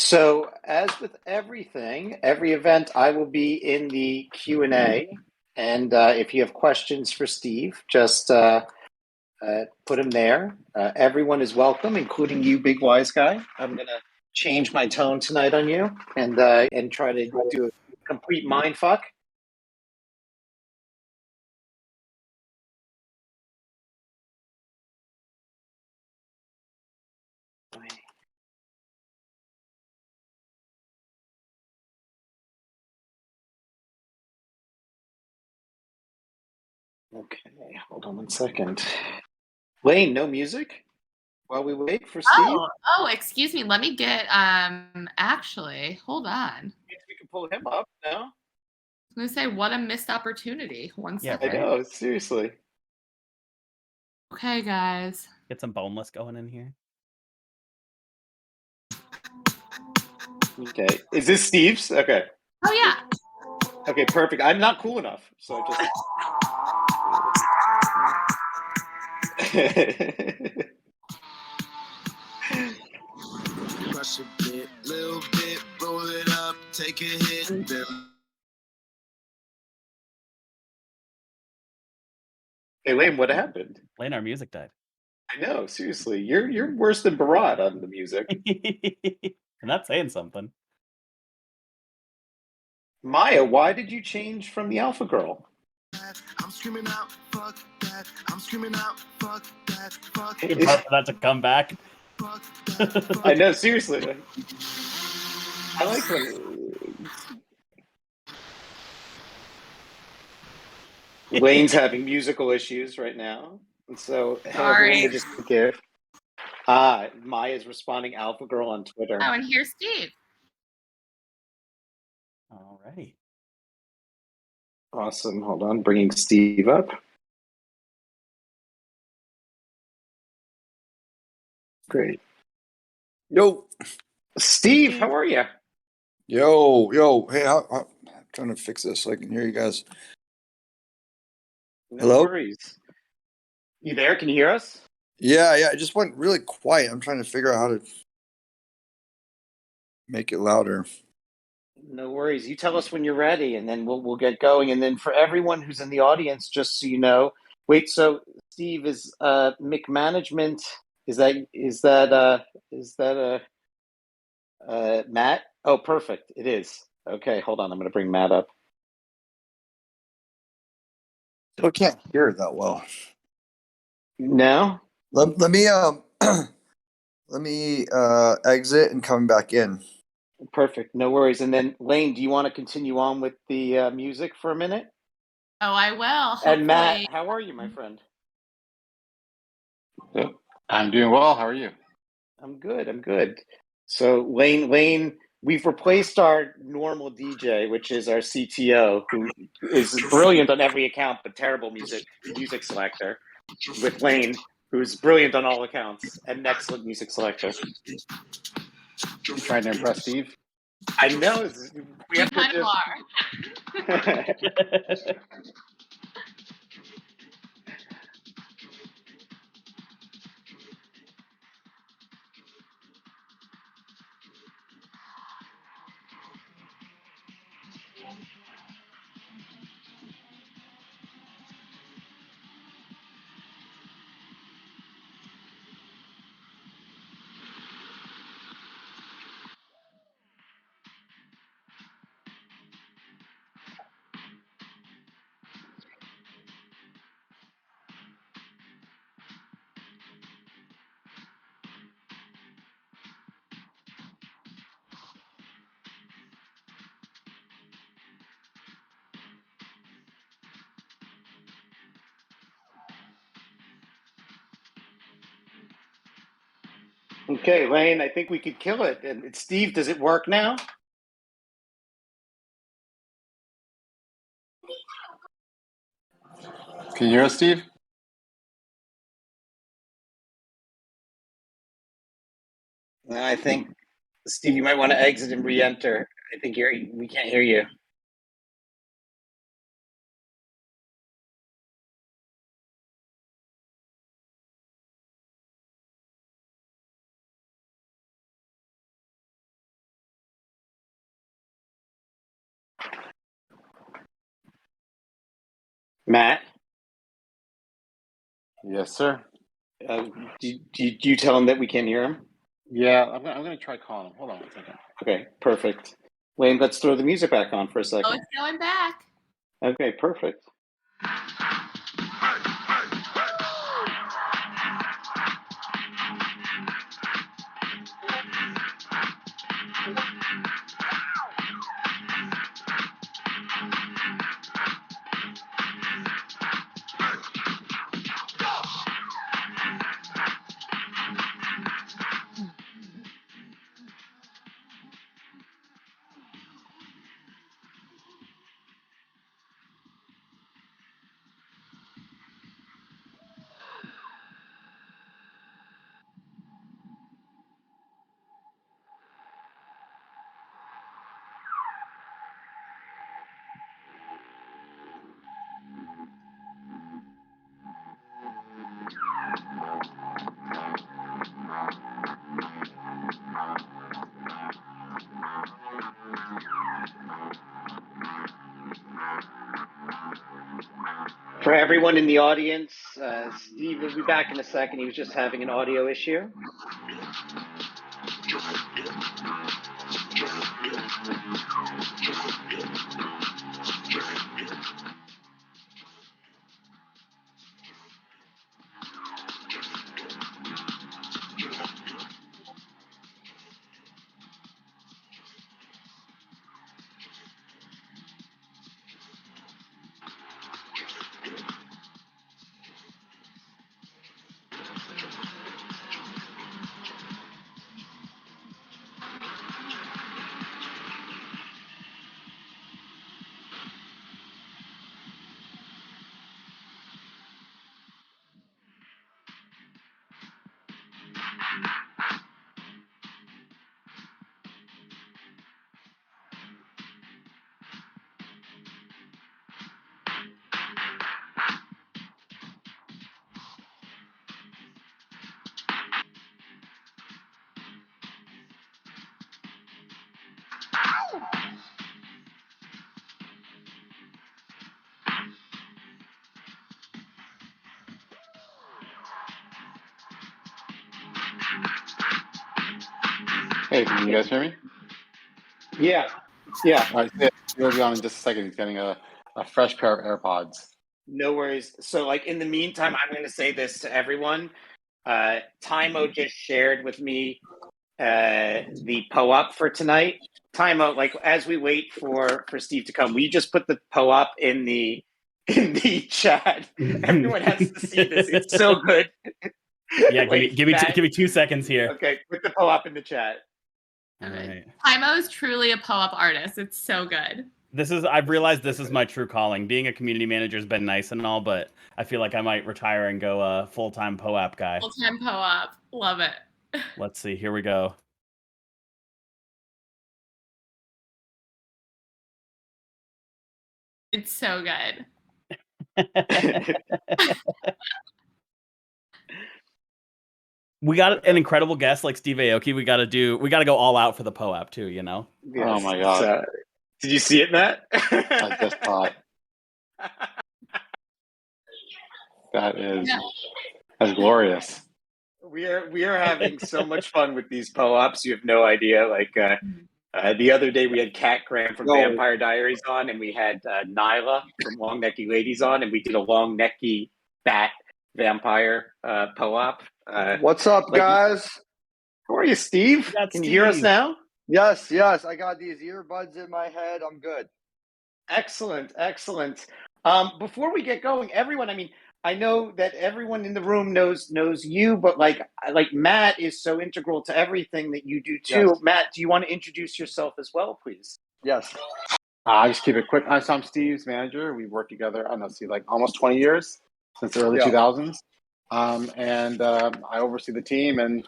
So, as with everything, every event, I will be in the Q&A. And if you have questions for Steve, just put them there. Everyone is welcome, including you, big wise guy. I'm going to change my tone tonight on you and try to do a complete mind fuck. Okay, hold on 1 second. Lane, no music while we wait for Steve? Excuse me. Let me get actually, hold on. We can pull him up now. I was gonna say what a missed opportunity. One Yeah, second. I know, seriously. Okay, guys. Get some boneless going in here. Okay. Is this Steve's? Okay. Oh yeah. Okay, perfect. I'm not cool enough, so just. Crush a bit, little bit, roll it up, take a hit. Hey, Lane, what happened? Lane, our music died. I know, seriously. You're worse than Barat on the music. I'm not saying something. Maya, why did you change from the Alpha Girl? I'm screaming out, fuck that. I'm screaming out, fuck that, fuck Wait for that to come back. fuck that. I know, seriously. I like when Lane's having musical issues right now. And so, hey, everyone, Sorry. we'll just give. Maya's responding Alpha Girl on Twitter. Oh, and here's Steve. Alrighty. Awesome. Hold on, bringing Steve up. Great. Yo, Steve, how are you? yo. Hey, I'm trying to fix this so I can hear you guys. No Hello? worries. You there? Can you hear us? Yeah. It just went really quiet. I'm trying to figure out how to make it louder. No worries. You tell us when you're ready, and then we'll get going. And then for everyone who's in the audience, just so you know, wait. So Steve is McManagement. Is that Matt? Oh, perfect. It is. Okay, hold on. I'm going to bring Matt up. Still can't hear it that well. No. Let me let me exit and come back in. Perfect. No worries. And then Lane, do you want to continue on with the music for a minute? Oh, I will. And Matt, Hopefully. how are you, my friend? I'm doing well. How are you? I'm good. I'm good. So Lane, we've replaced our normal DJ, which is our CTO, who is brilliant on every account but terrible music selector, with Lane, who's brilliant on all accounts and an excellent music selector. You trying to impress Steve? I know we You have to kind of just. are. Okay, Lane, I think we could kill it. And Steve, does it work now? Can you hear us, Steve? I think, Steve, you might want to exit and re-enter. I think we can't hear you. Matt, Yes, sir. do you tell him that we can't hear him? Yeah, I'm gonna try calling him. Hold on one second. Okay, perfect. Wayne, let's throw the music back on for a Oh, second. it's going back. Okay, perfect. For everyone in the audience, Steve will be back in a second. He was just having an audio issue. Hey, can you guys hear me? Yeah, yeah, All right, yeah, he'll be on in just a second. He's getting a fresh pair of AirPods. no worries. So, like, in the meantime, I'm going to say this to everyone. Timo just shared with me the PO-op for tonight. Timo, like, as we wait for Steve to come, we just put the PO-op in the chat. Everyone has to see this. It's so good. Yeah, Wait, give me Matt? give me 2 seconds here. Okay, put the PO-op in the chat. All right. Timo is truly a po-op artist. It's so good. I've realized this is my true calling. Being a community manager has been nice and all, but I feel like I might retire and go full-time POAP guy. Full-time po-op. Love it. Let's see. Here we go. It's so good. We got an incredible guest like Steve Aoki. We got to go all out for the POAP too, you know? Yes. Oh my God. So, did you see it, Matt? I just thought that's glorious. We are having so much fun with these PO-ops. You have no idea. Like the other day, we had Kat Graham from Vampire Diaries on, and we had Nyla from Long Neckie Ladies on, and we did a Long Neckie Bat Vampire PO-op. What's up, guys? How are you, Steve? Can you hear us now? Yes, yes. I got these earbuds in my head. I'm good. Excellent, excellent. Before we get going, everyone, I mean, I know that everyone in the room knows you, but like Matt is so integral to everything that you do too. Yes. Matt, do you want to introduce yourself as well, please? Yes. I'll just keep it quick. So I'm Steve's manager. We've worked together, I don't know, like almost 20 years, since the early 2000s. And I oversee the team, and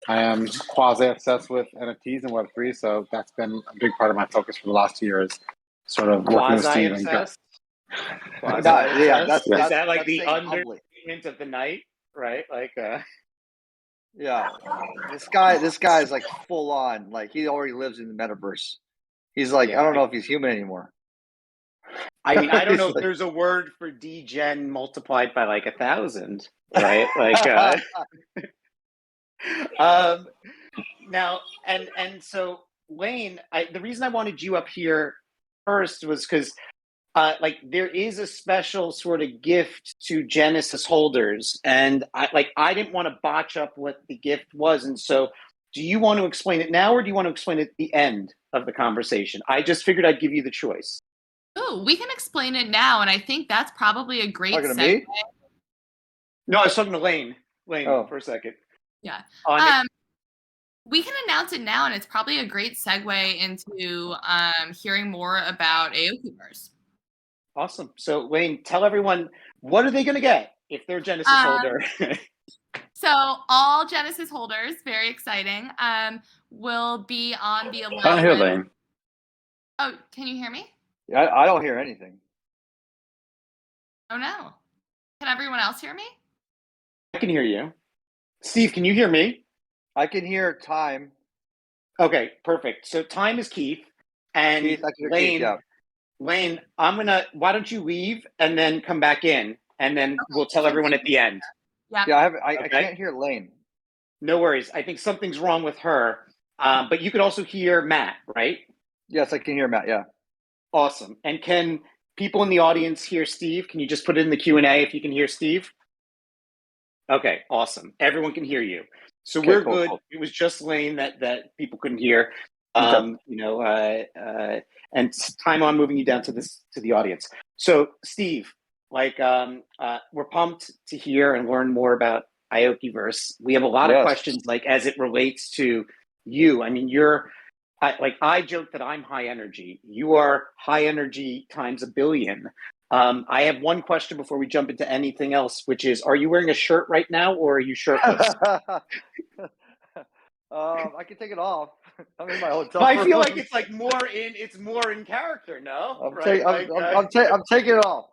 I am quasi-obsessed with NFTs and Web3, so that's been a big part of my focus for the last 2 years, sort of working with Steve. Quasi-obsessed? Yeah, Is that like the saying humbly. understatement of the night, right? Like, Yeah. This guy is like full on. Like he already lives in the metaverse. He's like, Yeah. I don't know if he's human anymore. I mean, I don't know if there's a word for degen multiplied by like 1,000, right? Like, now, and so Lane, the reason I wanted you up here first was because like there is a special sort of gift to Genesis holders, and I didn't want to botch up what the gift was, and so do you want to explain it now, or do you want to explain it at the end of the conversation? I just figured I'd give you the choice. Oh, we can explain it now, and I think that's probably a great Talking to segue. me? No, I was talking to Lane. Oh. For a second. Yeah. On We can announce it now, and it's probably a great segue into hearing more about Aokiverse. Awesome. So Lane, tell everyone, what are they going to get if they're a Genesis holder? So all Genesis holders, very exciting, will be on the 11th. I don't hear Lane. Oh, can you hear me? Yeah, I don't hear anything. Oh no. Can everyone else hear me? I can hear you. Steve, can you hear me? I can hear time. Okay, perfect. So time is Keith, and Keith, I can hear Lane. Keith, yeah. Lane, why don't you leave and then come back in, and then we'll tell everyone at the end. Yeah. Yeah, I Okay. can't hear Lane. No worries. I think something's wrong with her. But you could also hear Matt, right? Yes, I can hear Matt, yeah. Awesome. And can people in the audience hear Steve? Can you just put it in the Q&A if you can hear Steve? Okay, awesome. Everyone can hear you. So Okay, we're cool, good. cool. It was just Lane that people couldn't hear. Okay. And time on moving you down to the audience. So Steve, we're pumped to hear and learn more about Aokiverse. We have a lot of questions, like as it relates to you. I mean, I joke that I'm high energy. You are high energy times a billion. I have one question before we jump into anything else, which is, are you wearing a shirt right now, or are you shirtless? I can take it off. I'm in my hotel. I feel like it's more in character. No, I'm taking it off.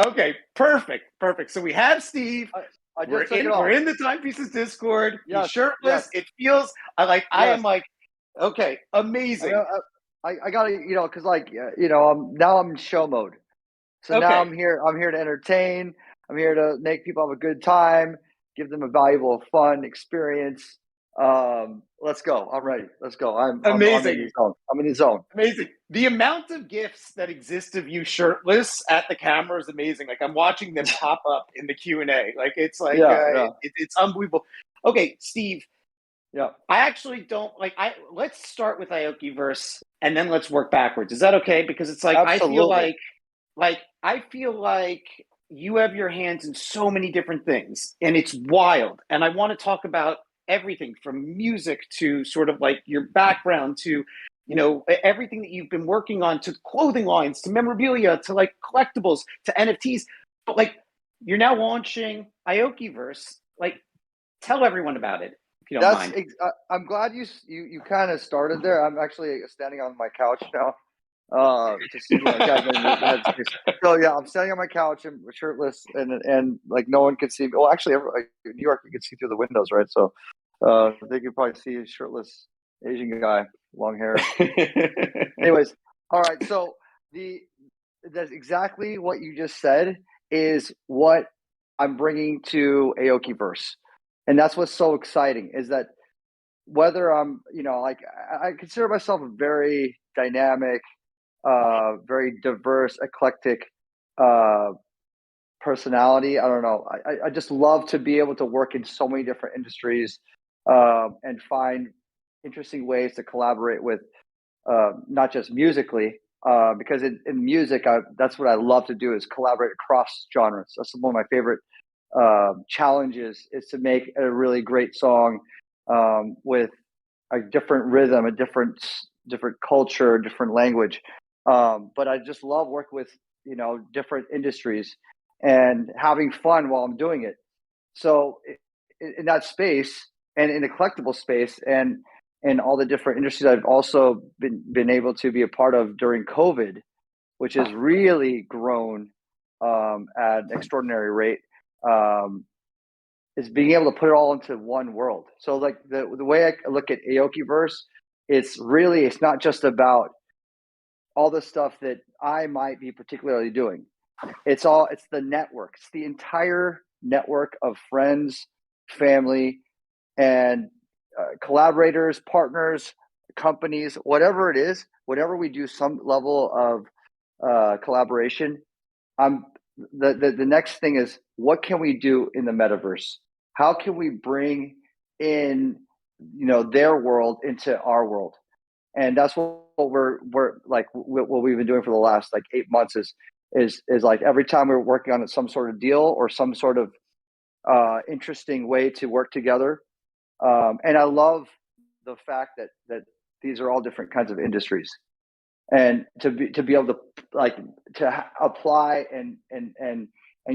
Okay, perfect. So we have Steve. I just took it off. We're in the Timepieces Discord. Yes, He's shirtless. yes. It feels I Yes. am like, okay, amazing. I gotta, because now I'm in show mode. So now I'm here to entertain. I'm here to make people have a good time, give them a valuable, fun experience. Let's go. I'm ready. Let's go. Amazing. I'm in the zone. Amazing. The amount of gifs that exist of you shirtless at the camera is amazing. Like I'm watching them pop up in the Q&A. Like it's like it's unbelievable. Okay, Steve. Yeah. I actually don't let's start with Aokiverse and then let's work backwards. Is that okay? Because it's like Absolutely. I feel like you have your hands in so many different things, and it's wild. And I want to talk about everything from music to sort of like your background to, everything that you've been working on, to clothing lines, to memorabilia, to like collectibles, to NFTs. But like, you're now launching Aokiverse. Like, tell everyone about it if you don't mind. I'm glad you kind of started there. I'm actually standing on my couch now. So yeah, I'm standing on my couch and shirtless, and like no one can see me. Well, actually, in New York, you can see through the windows, right? So they could probably see a shirtless Asian guy, long hair. Anyways, all right. So that's exactly what you just said is what I'm bringing to Aokiverse, and that's what's so exciting is that whether I'm, I consider myself a very dynamic, very diverse, eclectic personality. I don't know. I just love to be able to work in so many different industries and find interesting ways to collaborate with, not just musically, because in music, that's what I love to do is collaborate across genres. That's one of my favorite challenges is to make a really great song with a different rhythm, a different culture, different language. But I just love working with, different industries and having fun while I'm doing it. So in that space and in the collectible space and all the different industries I've also been able to be a part of during COVID, which has really grown at an extraordinary rate, is being able to put it all into one world. So like the way I look at Aokiverse, it's not just about all the stuff that I might be particularly doing. It's the network. It's the entire network of friends, family, and collaborators, partners, companies, whatever it is, whatever we do some level of collaboration. The next thing is, what can we do in the metaverse? How can we bring in, their world into our world? And that's what we're like, what we've been doing for the last like 8 months is like every time we're working on some sort of deal or some sort of interesting way to work together. And I love the fact that these are all different kinds of industries, and to be able to apply and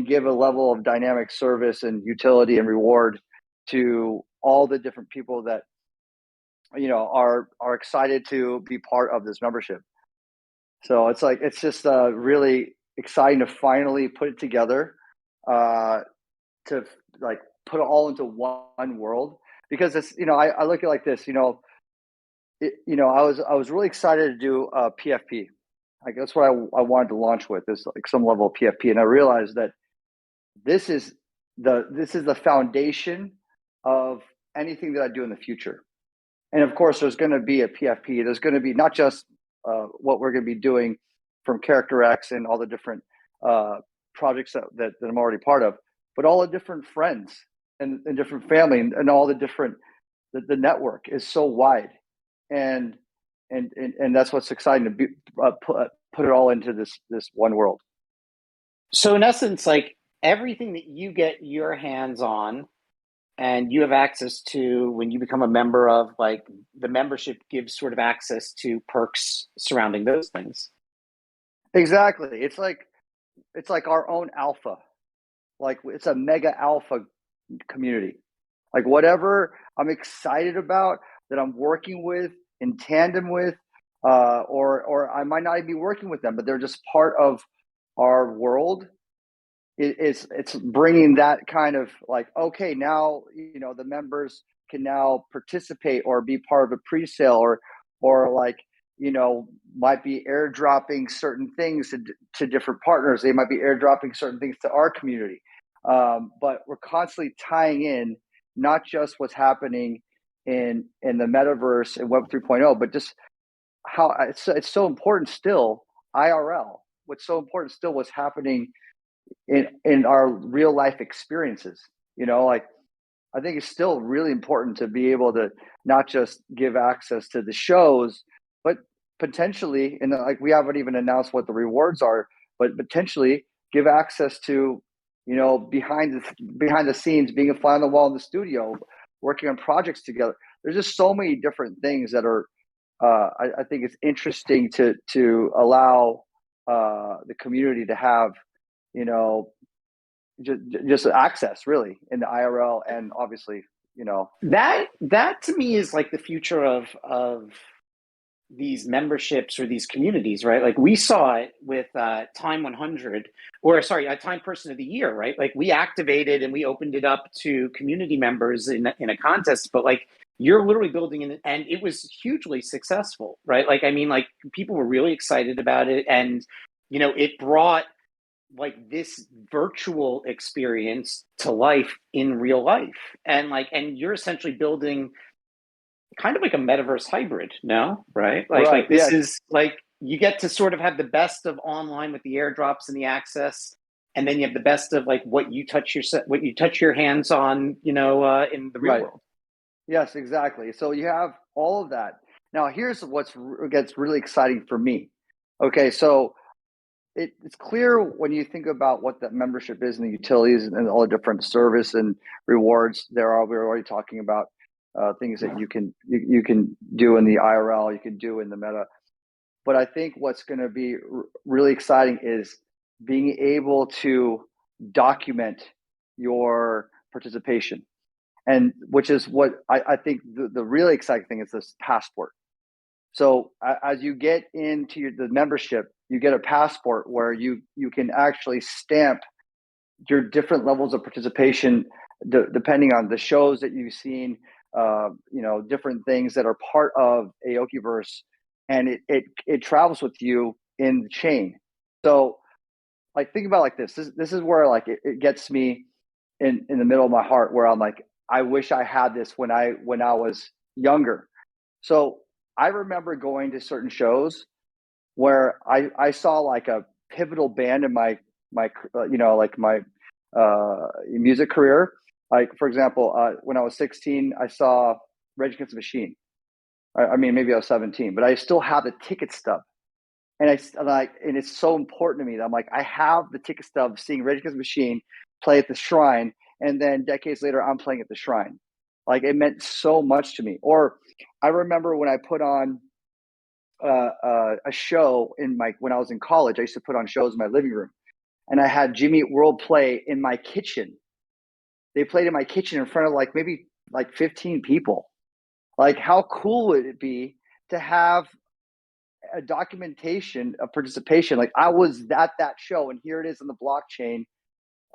give a level of dynamic service and utility and reward to all the different people that are excited to be part of this membership. So it's just really exciting to finally put it together, to like put it all into one world, because it's I look at it like this. I was really excited to do a PFP. Like that's what I wanted to launch with, is like some level of PFP, and I realized that this is the foundation of anything that I do in the future. And of course, there's going to be a PFP. There's going to be not just what we're going to be doing from Character X and all the different projects that I'm already part of, but all the different friends and different family and all the different, the network is so wide, and that's what's exciting to be put it all into this one world. So in essence, like everything that you get your hands on and you have access to when you become a member of, like, the membership gives sort of access to perks surrounding those things. Exactly. It's like our own alpha. Like it's a mega alpha community. Like whatever I'm excited about, that I'm working with, in tandem with, or I might not even be working with them, but they're just part of our world. It's bringing that kind of like, okay, now the members can now participate or be part of a pre-sale, or like might be airdropping certain things to different partners. They might be airdropping certain things to our community, but we're constantly tying in not just what's happening in the metaverse and Web 3.0, but just how it's so important still IRL. What's so important still what's happening in our real life experiences. Like I think it's still really important to be able to not just give access to the shows, but potentially, and like we haven't even announced what the rewards are, but potentially give access to behind the scenes, being a fly on the wall in the studio, working on projects together. There's just so many different things that are I think it's interesting to allow the community to have just access really in the IRL, and obviously that to me is like the future of these memberships or these communities, right? Like we saw it with Time 100, or sorry, Time Person of the Year, right? Like we activated and we opened it up to community members in a contest, but like you're literally building it, and it was hugely successful, right? Like I mean, like people were really excited about it, and it brought like this virtual experience to life in real life, and you're essentially building kind of like a metaverse hybrid, no? Right? Like this is like you get to sort of have the best of online with the airdrops and the access, and then you have the best of like what you touch your hands on, in the real world. Yes, exactly. So you have all of that. Now here's what gets really exciting for me. Okay, so it's clear when you think about what that membership is and the utilities and all the different service and rewards there are. We're already talking about things that you can do in the IRL, you can do in the meta. But I think what's going to be really exciting is being able to document your participation, and which is what I think the really exciting thing is this passport. So as you get into the membership, you get a passport where you can actually stamp your different levels of participation depending on the shows that you've seen, different things that are part of Aokiverse, and it travels with you in the chain. So like think about it like this. This is where like it gets me in the middle of my heart, where I'm like, I wish I had this when I was younger. So I remember going to certain shows where I saw like a pivotal band in my like my music career. Like for example, when I was 16, I saw Rage Against the Machine. I mean, maybe I was 17, but I still have the ticket stub. And and it's so important to me that I'm like, I have the ticket stub seeing Rage Against the Machine play at the Shrine, and then decades later, I'm playing at the Shrine. Like it meant so much to me. Or I remember when I put on a show when I was in college. I used to put on shows in my living room, and I had Jimmy Eat World play in my kitchen. They played in my kitchen in front of like maybe like 15 people. Like how cool would it be to have a documentation of participation? Like I was at that show, and here it is on the blockchain.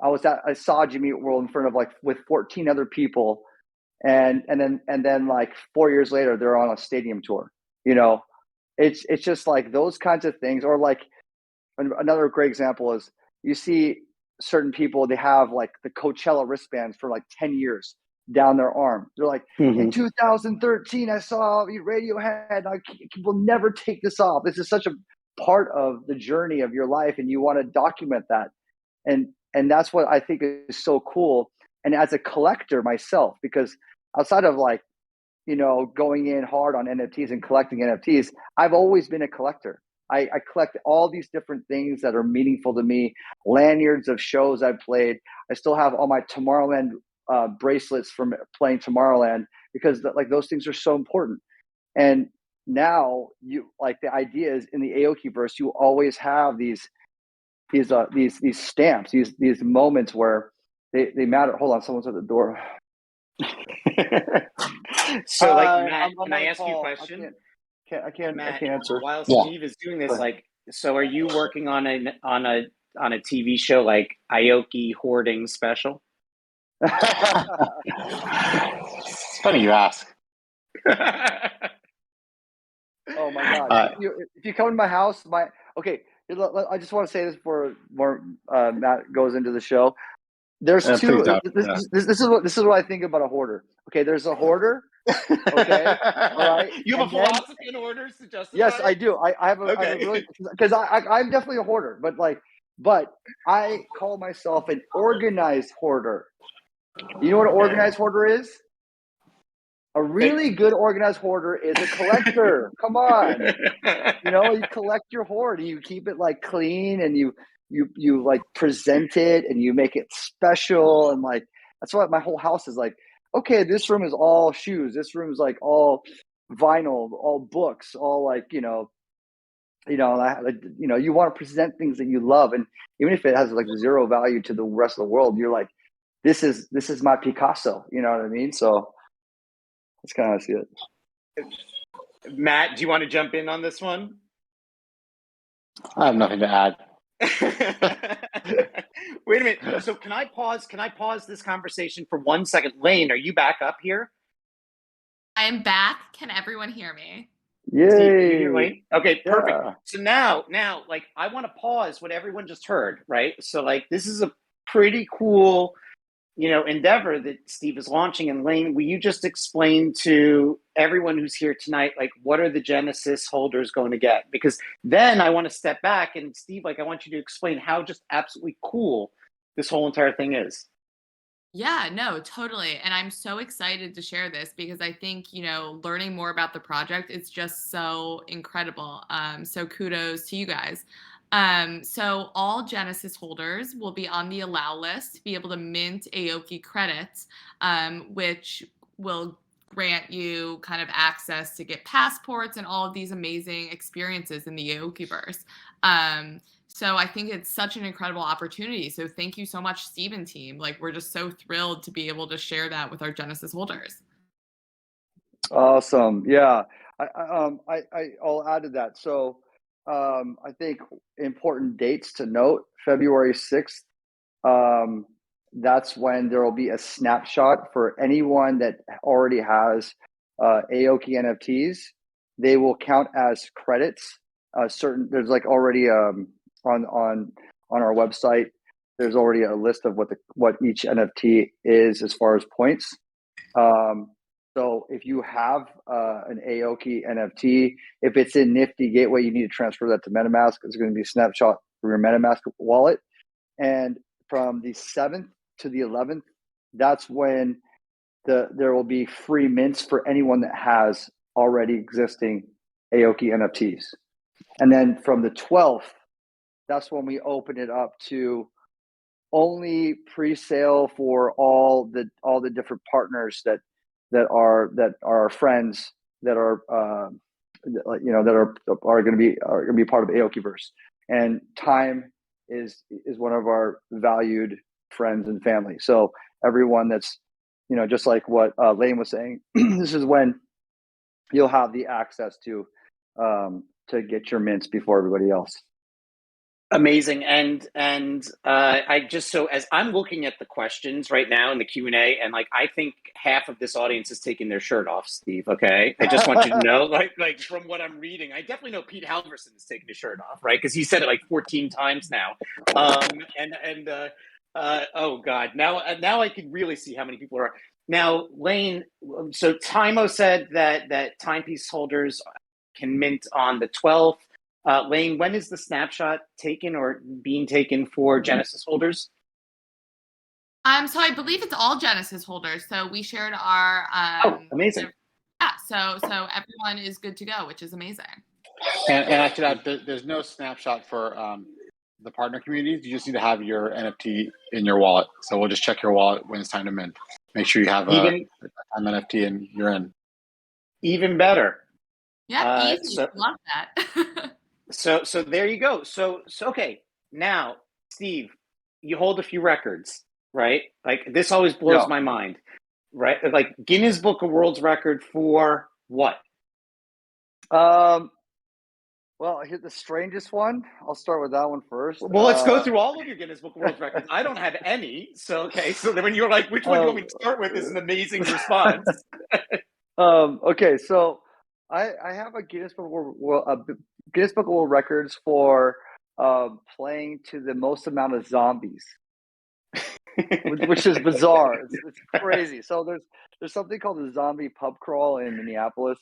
I saw Jimmy Eat World in front of like with 14 other people, and then like 4 years later they're on a stadium tour. You know, it's just like those kinds of things. Or like another great example is you see certain people, they have like the Coachella wristbands for like 10 years down their arm. They're like, in 2013, I saw Radiohead. I will never take this off. This is such a part of the journey of your life, and you want to document that. And that's what I think is so cool. And as a collector myself, because outside of like, you know, going in hard on NFTs and collecting NFTs, I've always been a collector. I collect all these different things that are meaningful to me, lanyards of shows I've played. I still have all my Tomorrowland bracelets from playing Tomorrowland, because like those things are so important. And now you like the idea is in the Aokiverse, you always have these stamps, these moments where they matter. Hold on, someone's at the door. So, like, Matt, I'm can I on a ask you a call. question? I can't Matt, answer. while Yeah. Steve is doing this, like, so are you working on a TV show like Aoki hoarding special? It's funny you ask. Oh my God! If you come to my house, I just want to say this before more Matt goes into the show. There's Yeah, two. please don't. This is what I think about a hoarder. Okay, there's a hoarder. Okay, all right. You have And a then, philosophy in orders to justify yes, it? I do. I have a really, because I'm definitely a hoarder, but I call myself an organized hoarder. You know what an organized hoarder is? A really good organized hoarder is a collector. Come on. You know, you collect your hoard and you keep it like clean, and you like present it and you make it special. And like, that's what my whole house is like. Okay, this room is all shoes. This room is like all vinyl, all books, all like, you want to present things that you love. And even if it has like zero value to the rest of the world, you're like, this is my Picasso. You know what I mean? So that's kind of how I see it. Matt, do you want to jump in on this one? I have nothing to add. Wait a minute. So can I pause this conversation for 1 second? Lane, are you back up here? I am back. Can everyone hear me? Yay. Steve, can you hear Lane? Okay, perfect. Yeah. So now, like, I want to pause what everyone just heard, right? So, like, this is a pretty cool, endeavor that Steve is launching. And Lane, will you just explain to everyone who's here tonight, like, what are the Genesis holders going to get? Because then I want to step back, and Steve, like, I want you to explain how just absolutely cool this whole entire thing is. Yeah, no, totally. And I'm so excited to share this because I think, learning more about the project is just so incredible. So kudos to you guys. So all Genesis holders will be on the allow list to be able to mint Aoki credits, which will grant you kind of access to get passports and all of these amazing experiences in the Aokiverse. So I think it's such an incredible opportunity. So thank you so much, Steve and team. Like, we're just so thrilled to be able to share that with our Genesis holders. Awesome. Yeah. I'll add to that. So I think important dates to note: February 6th. That's when there will be a snapshot for anyone that already has Aoki NFTs. they will count as credits. There's like already on our website. There's already a list of what each NFT is as far as points. So if you have an Aoki NFT, if it's in Nifty Gateway, you need to transfer that to MetaMask. It's going to be a snapshot from your MetaMask wallet. And from the 7th to the 11th, that's when there will be free mints for anyone that has already existing Aoki NFTs. And then from the 12th, that's when we open it up to only pre-sale for all the different partners that are our friends that are that are going to be part of Aokiverse. And Time is one of our valued friends and family. So everyone that's just like what Lane was saying, this is when you'll have the access to get your mints before everybody else. Amazing. And I just, so as I'm looking at the questions right now in the Q&A, and like I think half of this audience is taking their shirt off, Steve. Okay, I just want you to know, like from what I'm reading, I definitely know Pete Halverson is taking his shirt off, right? Because he said it like 14 times now. Oh God, now I can really see how many people are. Now, Lane, so Timo said that timepiece holders can mint on the 12th. Lane, when is the snapshot taken or being taken for Genesis holders? So I believe it's all Genesis holders. So we shared our amazing. So everyone is good to go, which is amazing. And I should add, there's no snapshot for the partner communities. You just need to have your NFT in your wallet. So we'll just check your wallet when it's time to mint. Make sure you have an NFT and you're in. Even better. Yeah, easy. Love that. So there you go. So okay. Now, Steve, you hold a few records, right? Like this always blows my mind, right? Like Guinness Book of World Record for what? Well, here's the strangest one. I'll start with that one first. Well, let's go through all of your Guinness Book of World Records. I don't have any. So, okay. So then when you're like, which one do you want me to start with is an amazing response. Okay. So I have a Guinness Book of World Records for playing to the most amount of zombies, which is bizarre. It's crazy. So there's something called the zombie pub crawl in Minneapolis.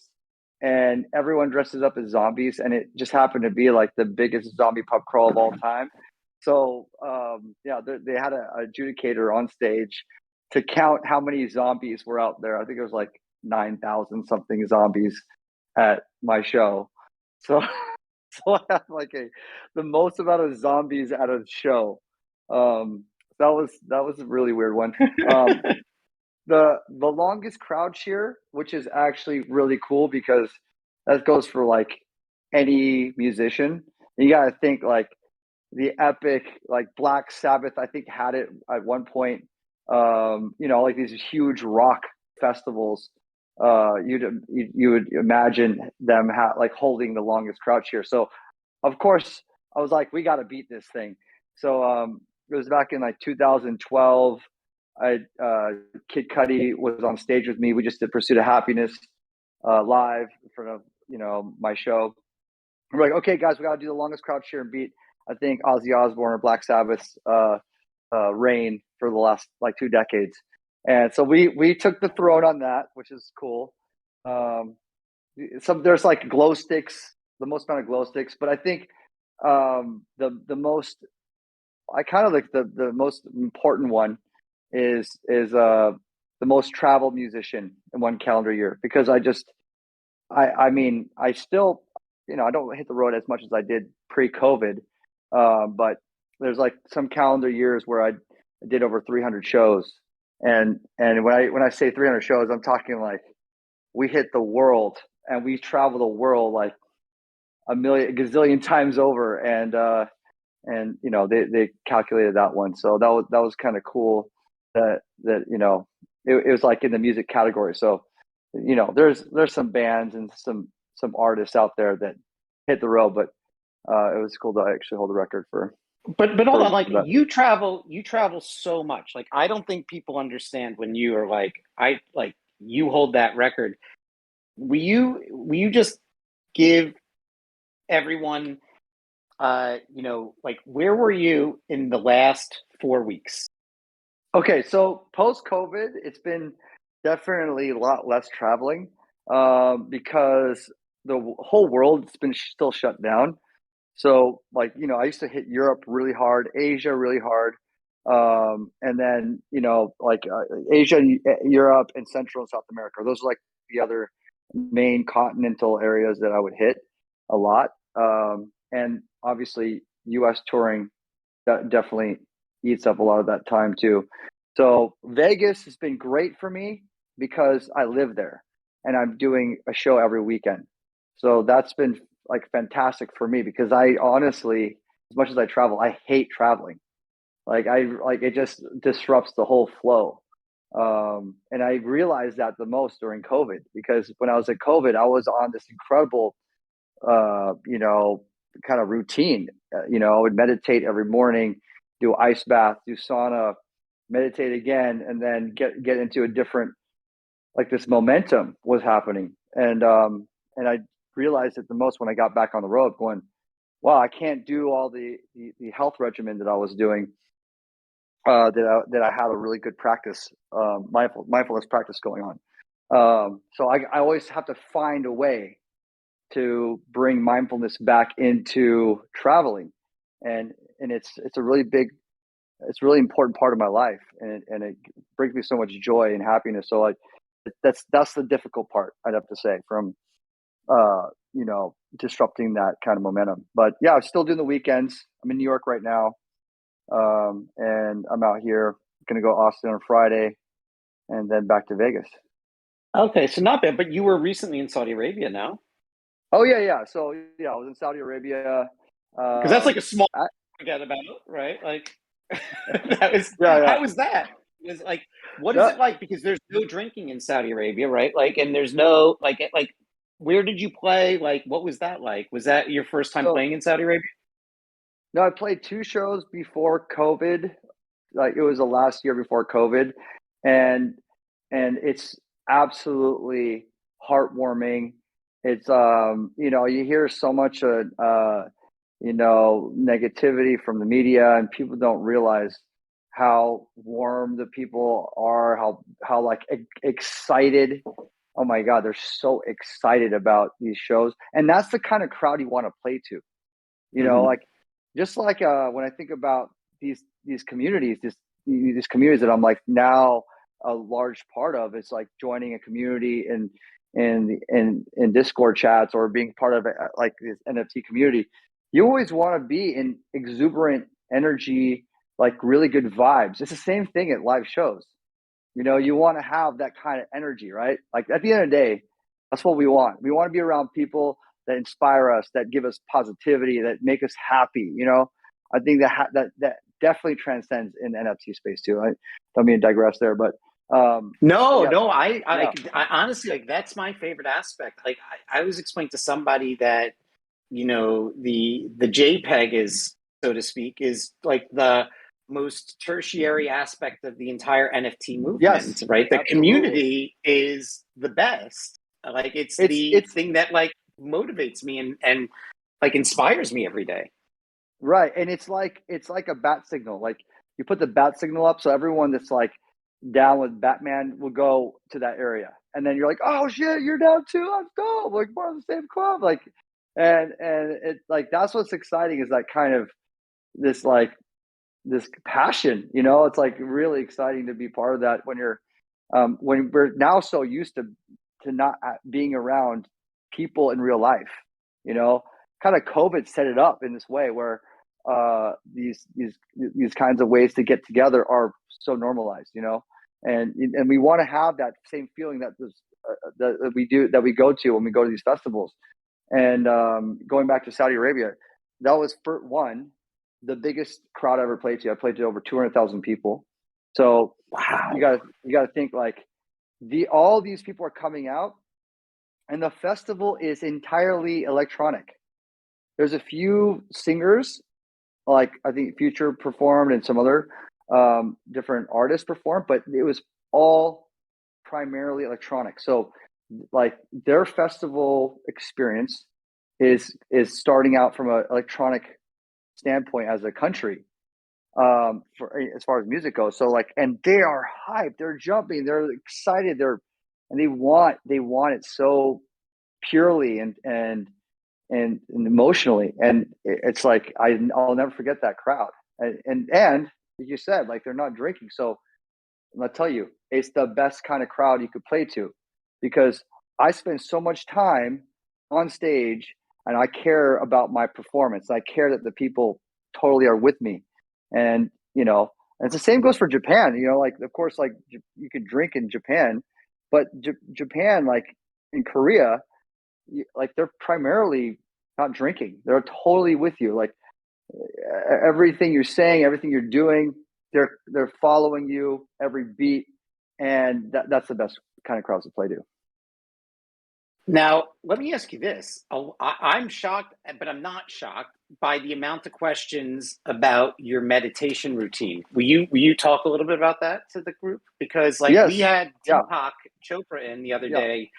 And everyone dresses up as zombies, and it just happened to be like the biggest zombie pub crawl of all time. So they had an adjudicator on stage to count how many zombies were out there. I think it was like 9,000 something zombies at my show. So I have like the most amount of zombies at a show. That was a really weird one. The longest crowd cheer, which is actually really cool because that goes for like any musician. You got to think like the epic, like Black Sabbath, I think had it at one point. Like these huge rock festivals. You would imagine them like holding the longest crowd cheer. So, of course, I was like, we got to beat this thing. So it was back in like 2012. Kid Cudi was on stage with me. We just did Pursuit of Happiness live in front of my show. We're like, okay, guys, we got to do the longest crowd cheer and beat, I think, Ozzy Osbourne or Black Sabbath's reign for the last like 2 decades. And so we took the throne on that, which is cool. There's like glow sticks, the most amount of glow sticks, but I think the most, I kind of like the most important one is the most traveled musician in one calendar year, because I still, I don't hit the road as much as I did pre-COVID, but there's like some calendar years where I did over 300 shows, and when I say 300 shows, I'm talking like we hit the world and we travel the world like a gazillion times over, and they calculated that one, so that was kind of cool. That it was like in the music category. So there's some bands and some artists out there that hit the road, but it was cool to actually hold the record for. But hold on, like you travel so much. Like I don't think people understand when you are like you hold that record. Were you just give everyone, like where were you in the last 4 weeks? Okay, so post COVID, it's been definitely a lot less traveling because the whole world's been still shut down. So, like, I used to hit Europe really hard, Asia really hard, and then like Asia, Europe, and Central and South America. Those are like the other main continental areas that I would hit a lot. And obviously, U.S. touring that definitely eats up a lot of that time too. So Vegas has been great for me because I live there and I'm doing a show every weekend. So that's been like fantastic for me because I honestly, as much as I travel, I hate traveling. Like it just disrupts the whole flow. And I realized that the most during COVID because when I was at COVID, I was on this incredible, kind of routine. I would meditate every morning, do ice bath, do sauna, meditate again, and then get into a different, like, this momentum was happening. And I realized it the most when I got back on the road, going, wow, I can't do all the health regimen that I was doing. That I have a really good practice, mindfulness practice going on. So I always have to find a way to bring mindfulness back into traveling, and it's a really really important part of my life, and it brings me so much joy and happiness. So that's the difficult part, I'd have to say, from disrupting that kind of momentum. But yeah, I'm still doing the weekends. I'm in New York right now, and I'm out here. Gonna go Austin on Friday, and then back to Vegas. Okay, so not bad, but you were recently in Saudi Arabia now. Oh yeah. So yeah, I was in Saudi Arabia. Because that's like a small forget about, right? Like that was Yeah. how was that? It was like, what is it like? Because there's no drinking in Saudi Arabia, right? Like, and there's no like where did you play? Like, what was that like? Was that your first time playing in Saudi Arabia? No, I played 2 shows before COVID. Like, it was the last year before COVID, and it's absolutely heartwarming. It's you hear so much negativity from the media, and people don't realize how warm the people are, how like excited. Oh my God, they're so excited about these shows, and that's the kind of crowd you want to play to. Like, just like when I think about these communities, these communities that I'm like now a large part of, it's like joining a community in Discord chats or being part of like this NFT community. You always want to be in exuberant energy, like really good vibes. It's the same thing at live shows. You want to have that kind of energy, right? Like, at the end of the day, that's what we want. We want to be around people that inspire us, that give us positivity, that make us happy. I think that definitely transcends in NFT space too. I don't mean to digress there, but No, yeah. I honestly, like, that's my favorite aspect. Like, I was explaining to somebody that the JPEG is, so to speak, is like the most tertiary aspect of the entire NFT movement, Yes, right? The absolutely. community is the best. Like, it's the thing that like motivates me and like inspires me every day. Right, and it's like a bat signal. Like, you put the bat signal up, so everyone that's like down with Batman will go to that area, and then you're like, oh shit, you're down too. Let's go. Like, we're on the same club. Like, and it's like, that's what's exciting, is that kind of this passion. It's like really exciting to be part of that when when we're now so used to not being around people in real life. Kind of COVID set it up in this way where these kinds of ways to get together are so normalized. And we want to have that same feeling that we go to when we go to these festivals. And going back to Saudi Arabia, that was, for one, the biggest crowd I ever played to. I played to over 200,000 people. So wow, you got to think, like, all these people are coming out, and the festival is entirely electronic. There's a few singers, like I think Future performed and some other different artists performed, but it was all primarily electronic. So, like, their festival experience is starting out from an electronic standpoint as a country, for as far as music goes. So like, and they are hyped, they're jumping, they're excited, and they want it so purely and emotionally. And it's like, I'll never forget that crowd. And like you said, like, they're not drinking. So I'll tell you, it's the best kind of crowd you could play to, because I spend so much time on stage and I care about my performance. I care that the people totally are with me. And, and it's the same goes for Japan, like, of course, like, you could drink in Japan, but Japan, like in Korea, like, they're primarily not drinking. They're totally with you. Like, everything you're saying, everything you're doing, they're following you every beat. And that's the best kind of crowds to play to. Now, let me ask you this. I'm shocked, but I'm not shocked by the amount of questions about your meditation routine. Will you talk a little bit about that to the group? Because like, Yes. we had Yeah. Deepak Chopra in the other day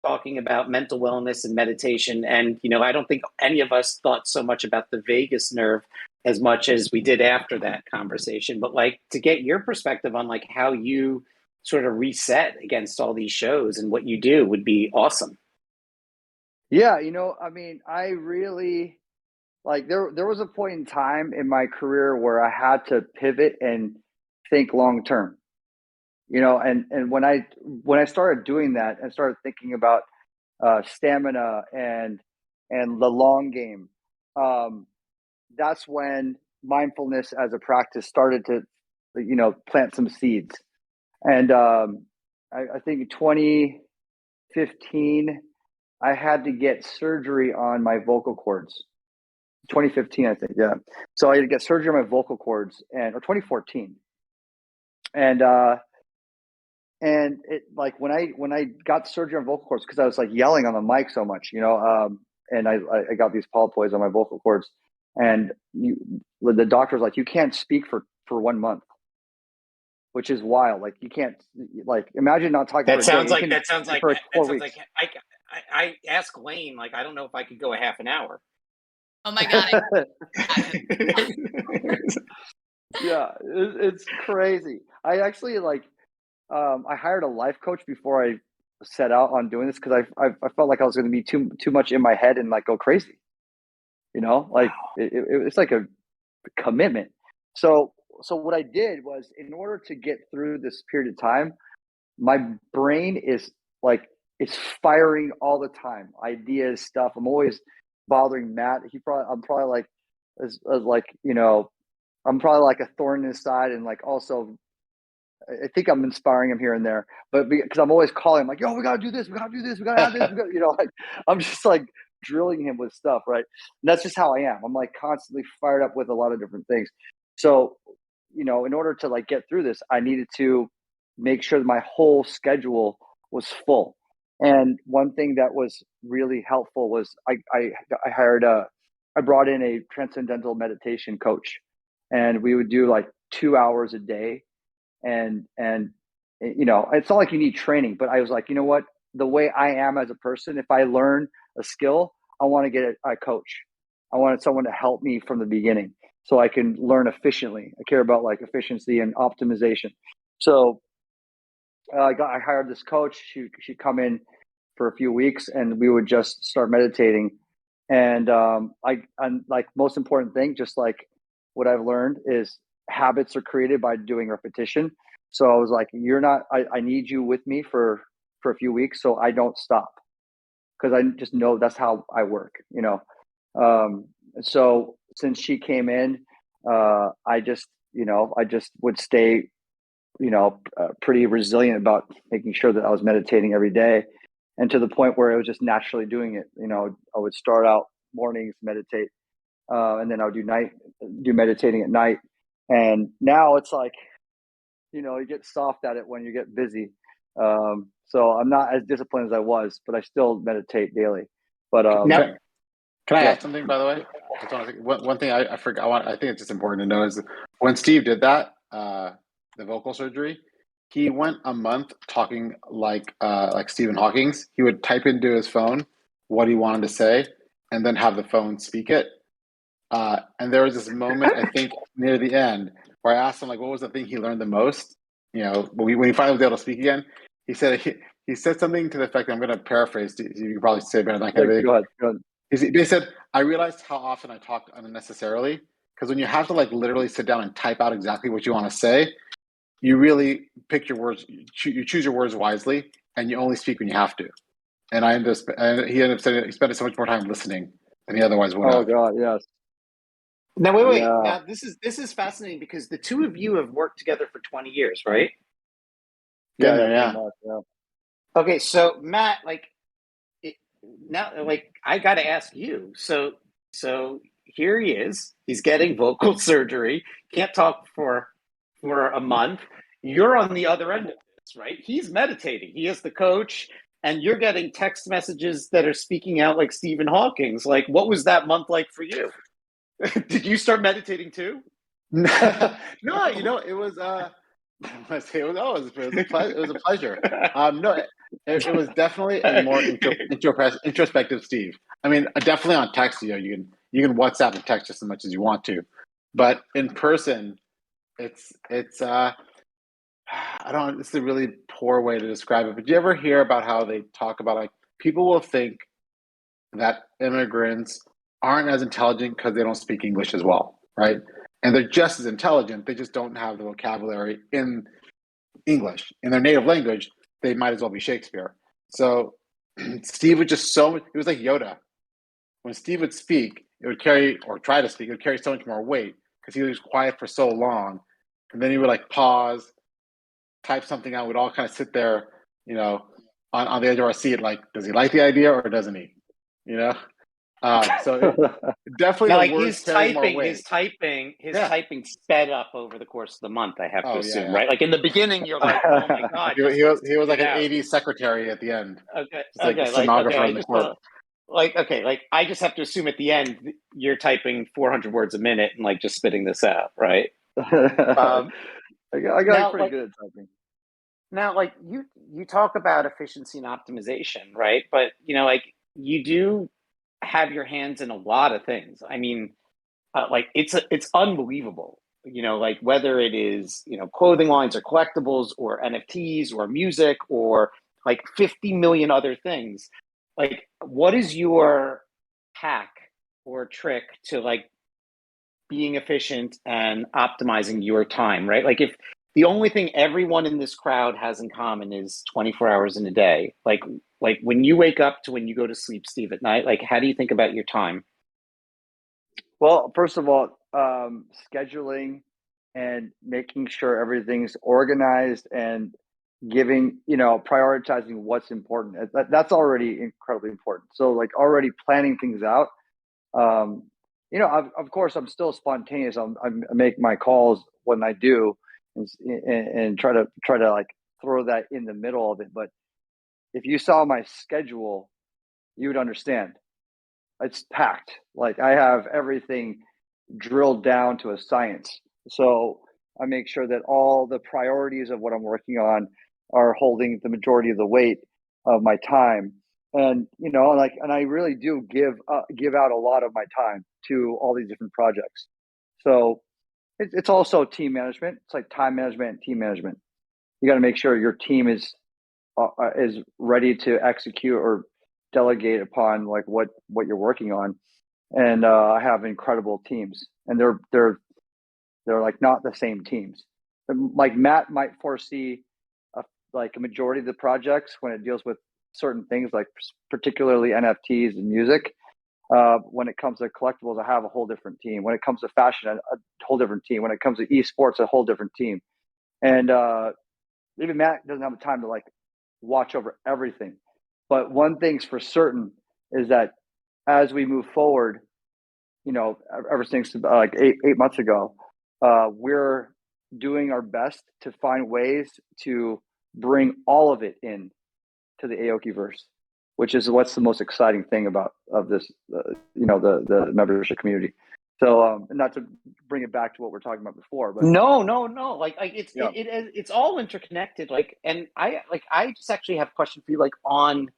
talking about mental wellness and meditation. And, I don't think any of us thought so much about the vagus nerve as much as we did after that conversation. But like, to get your perspective on like how you sort of reset against all these shows and what you do would be awesome. Yeah, I mean, I really, like, there was a point in time in my career where I had to pivot and think long term. And when I started doing that and started thinking about stamina and the long game, that's when mindfulness as a practice started to plant some seeds. And I think in 2015 I had to get surgery on my vocal cords. 2015, I think, yeah. So I had to get surgery on my vocal cords, or 2014, and it, like, when I got surgery on vocal cords, because I was like yelling on the mic so much, and I got these polypoids on my vocal cords, and the doctor was like, you can't speak for 1 month, which is wild. Like, you can't, like, imagine not talking. That for sounds a day. like For 4 weeks. I asked Lane, like, I don't know if I could go a half an hour. Oh my God. Yeah, it's crazy. I actually, like, I hired a life coach before I set out on doing this, because I felt like I was going to be too much in my head and like go crazy. Like, it's like a commitment. So what I did was, in order to get through this period of time, my brain is like, it's firing all the time. Ideas, stuff. I'm always bothering Matt. I'm probably like, I'm probably like a thorn in his side, and like, also, I think I'm inspiring him here and there, but because I'm always calling him like, yo, we gotta do this, we gotta do this, we gotta have this, like, I'm just like drilling him with stuff, right? And that's just how I am. I'm like constantly fired up with a lot of different things. So, in order to like get through this, I needed to make sure that my whole schedule was full. And one thing that was really helpful was I brought in a transcendental meditation coach, and we would do like 2 hours a day. And it's not like you need training, but I was like, you know what, the way I am as a person, if I learn a skill, I want to get a coach. I wanted someone to help me from the beginning so I can learn efficiently. I care about like efficiency and optimization. So I hired this coach. She'd come in for a few weeks, and we would just start meditating. And I'm like, most important thing, just like what I've learned, is habits are created by doing repetition. So I was like, I need you with me for a few weeks so I don't stop, because I just know that's how I work, So since she came in, I just would stay, pretty resilient about making sure that I was meditating every day, and to the point where I was just naturally doing it. I would start out mornings, meditate, and then I would do meditating at night. And now it's like, you get soft at it when you get busy. So I'm not as disciplined as I was, but I still meditate daily. But Can I add something, by the way? One thing I forgot. I think it's just important to know is when Steve did that, the vocal surgery, he went a month talking like Stephen Hawking's. He would type into his phone what he wanted to say, and then have the phone speak it. And there was this moment, I think, near the end, where I asked him, like, what was the thing he learned the most? You know, when he finally was able to speak again, he said something to the effect, I'm going to paraphrase. You can probably say it better than I can. Go ahead. They said, I realized how often I talked unnecessarily, because when you have to like literally sit down and type out exactly what you want to say, you really pick your words, you choose your words wisely, and you only speak when you have to. And he ended up saying he spent so much more time listening than he otherwise would have. Oh God, yes. Now wait. Yeah. Now this is fascinating because the two of you have worked together for 20 years, right? Yeah. Pretty much, yeah. Okay, so Matt, I got to ask you. So here he is. He's getting vocal surgery. Can't talk for a month. You're on the other end of this, right? He's meditating. He is the coach, and you're getting text messages that are speaking out like Stephen Hawking's. Like, what was that month like for you? Did you start meditating too? No, you know, it was. It was a pleasure. No, it was definitely a more introspective Steve. I mean, definitely on text, you can WhatsApp and text just as much as you want to, but in person, it's I don't. It's a really poor way to describe it. But do you ever hear about how they talk about like people will think that immigrants aren't as intelligent because they don't speak English as well, right? And they're just as intelligent. They just don't have the vocabulary in English. In their native language, they might as well be Shakespeare. So Steve would just it was like Yoda. When Steve would speak, it would carry, or try to speak, it would carry so much more weight because he was quiet for so long. And then he would like pause, type something out. We'd all kind of sit there, you know, on the edge of our seat, like, does he like the idea or doesn't he? You know? Definitely now, the like words carry more weight. His typing sped up over the course of the month. I have to assume, yeah. right? Like in the beginning, you're like, oh my god, he was like an AD secretary at the end. Okay, It's like a stenographer in the court. I just have to assume at the end you're typing 400 words a minute and like just spitting this out, right? I got pretty good at typing. Now, like you talk about efficiency and optimization, right? But like you do have your hands in a lot of things. I mean, like it's unbelievable. Like whether it is clothing lines or collectibles or NFTs or music or like 50 million other things. Like, what is your hack or trick to like being efficient and optimizing your time, right? Like if the only thing everyone in this crowd has in common is 24 hours in a day, like when you wake up to when you go to sleep, Steve, at night, like how do you think about your time? Well, first of all, scheduling and making sure everything's organized and prioritizing what's important. That's already incredibly important. So like already planning things out. Of course, I'm still spontaneous. I make my calls when I do, and try to like throw that in the middle of it. But if you saw my schedule, you would understand. It's packed. Like I have everything drilled down to a science. So I make sure that all the priorities of what I'm working on are holding the majority of the weight of my time. And and I really do give out a lot of my time to all these different projects. So it's also team management. It's like time management and team management. You got to make sure your team is ready to execute or delegate upon like what you're working on. And I have incredible teams, and they're like not the same teams. Like Matt might foresee like a majority of the projects when it deals with certain things, like particularly NFTs and music. When it comes to collectibles, I have a whole different team. When it comes to fashion, a whole different team. When it comes to esports, a whole different team. And even Matt doesn't have the time to like watch over everything. But one thing's for certain is that as we move forward, ever since like eight months ago, we're doing our best to find ways to bring all of it in to the Aokiverse, which is what's the most exciting thing about this, the membership community. So, not to bring it back to what we're talking about before, but no. Like it's all interconnected. Like, and I just actually have a question for you, like on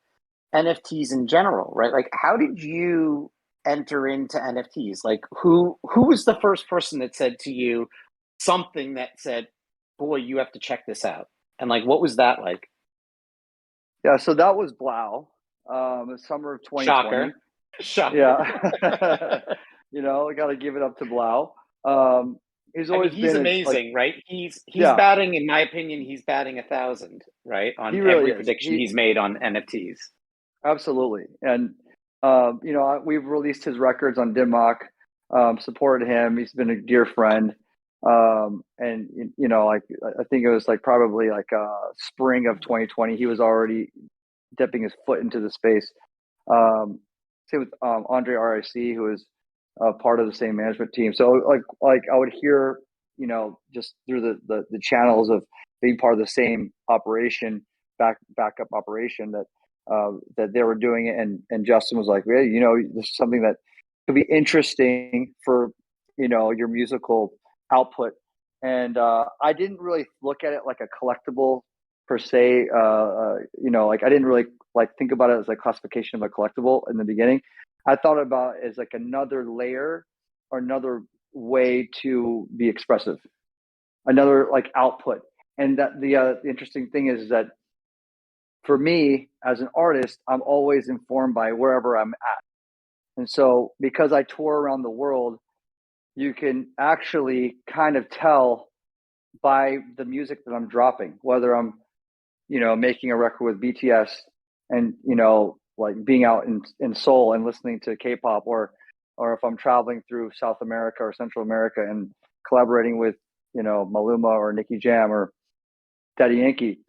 NFTs in general, right? Like, how did you enter into NFTs? Like who was the first person that said to you something that said, boy, you have to check this out? And like, what was that like? Yeah, so that was Blau, the summer of 2020. Shocker. Yeah. You know, I got to give it up to Blau. He's always he's been amazing, right? He's Yeah. batting, in my opinion, he's batting 1,000, right? On He really every is. prediction he's made on NFTs. Absolutely. And, you know, we've released his records on Dimmock, supported him. He's been a dear friend. And, you know, like, I think it was like probably like spring of 2020, he was already dipping his foot into the space. Same with Andre RIC, who is part of the same management team. So like I would hear, you know, just through the channels of being part of the same operation, backup operation that they were doing it, and Justin was like, well, you know, this is something that could be interesting for, you know, your musical output. And I didn't really look at it like a collectible per se. You know, like I didn't really like think about it as like classification of a collectible in the beginning. I thought about it as like another layer or another way to be expressive, another like output. And that the interesting thing is that for me as an artist, I'm always informed by wherever I'm at. And so because I tour around the world, you can actually kind of tell by the music that I'm dropping, whether I'm, you know, making a record with BTS and, you know, like being out in Seoul and listening to K-pop, or if I'm traveling through South America or Central America and collaborating with, you know, Maluma or Nicky Jam or Daddy Yankee.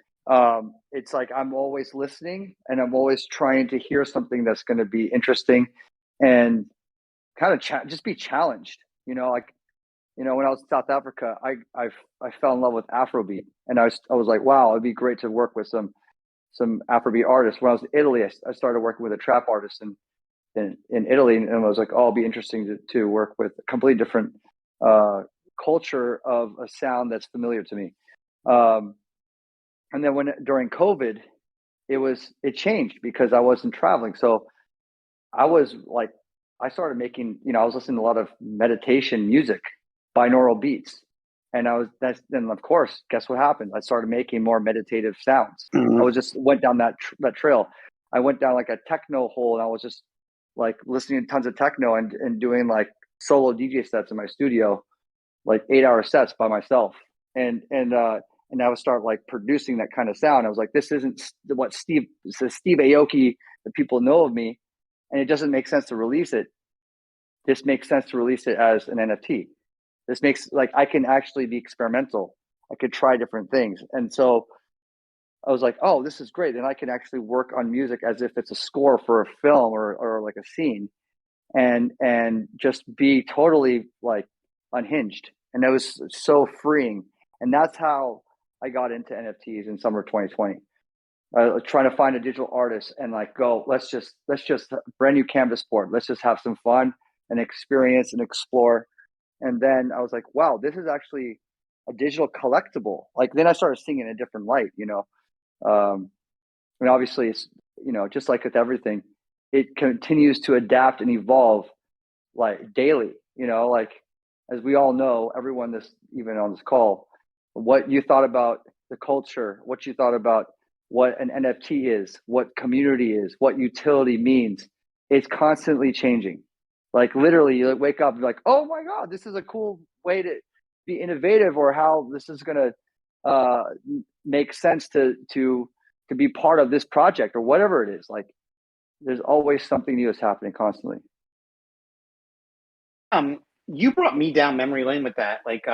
It's like I'm always listening and I'm always trying to hear something that's going to be interesting and kind of just be challenged. You know, like, you know, when I was in South Africa, I fell in love with Afrobeat, and I was like, wow, it'd be great to work with some Afrobeat artists. When I was in Italy, I started working with a trap artist in Italy, and I was like, oh, it'll be interesting to work with a completely different culture of a sound that's familiar to me. And then during COVID, it changed because I wasn't traveling. So I was like, I started making, you know, I was listening to a lot of meditation music, binaural beats. And then of course, guess what happened? I started making more meditative sounds. Mm-hmm. I went down that trail. I went down like a techno hole, and I was just like listening to tons of techno and doing like solo DJ sets in my studio, like 8-hour sets by myself. And I would start like producing that kind of sound. I was like, this isn't what Steve Aoki that people know of me, and it doesn't make sense to release it. This makes sense to release it as an NFT. This makes like I can actually be experimental. I could try different things. And so I was like, oh, this is great. And I can actually work on music as if it's a score for a film or like a scene, and just be totally like unhinged. And it was so freeing. And that's how I got into NFTs in summer 2020. Trying to find a digital artist and like, let's just brand new canvas board. Let's just have some fun and experience and explore. And then I was like, wow, this is actually a digital collectible. Like then I started seeing it in a different light, you know. I mean, obviously it's, you know, just like with everything, it continues to adapt and evolve like daily, you know, like as we all know, everyone even on this call, what you thought about the culture, what you thought about what an NFT is, what community is, what utility means, it's constantly changing. Like literally you wake up and you're like, oh my God, this is a cool way to be innovative, or how this is going to make sense to be part of this project or whatever it is. Like there's always something new that's happening constantly. You brought me down memory lane with that, like,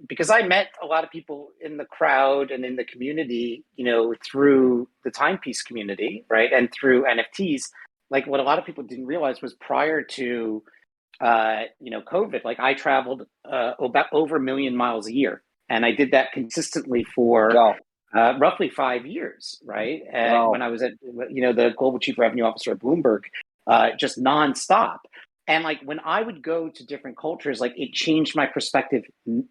because I met a lot of people in the crowd and in the community, you know, through the timepiece community, right, and through NFTs. Like, what a lot of people didn't realize was prior to, you know, COVID, like I traveled about over 1 million miles a year, and I did that consistently for roughly 5 years, right? And when I was at, you know, the global chief revenue officer at Bloomberg, just nonstop. And like when I would go to different cultures, like it changed my perspective in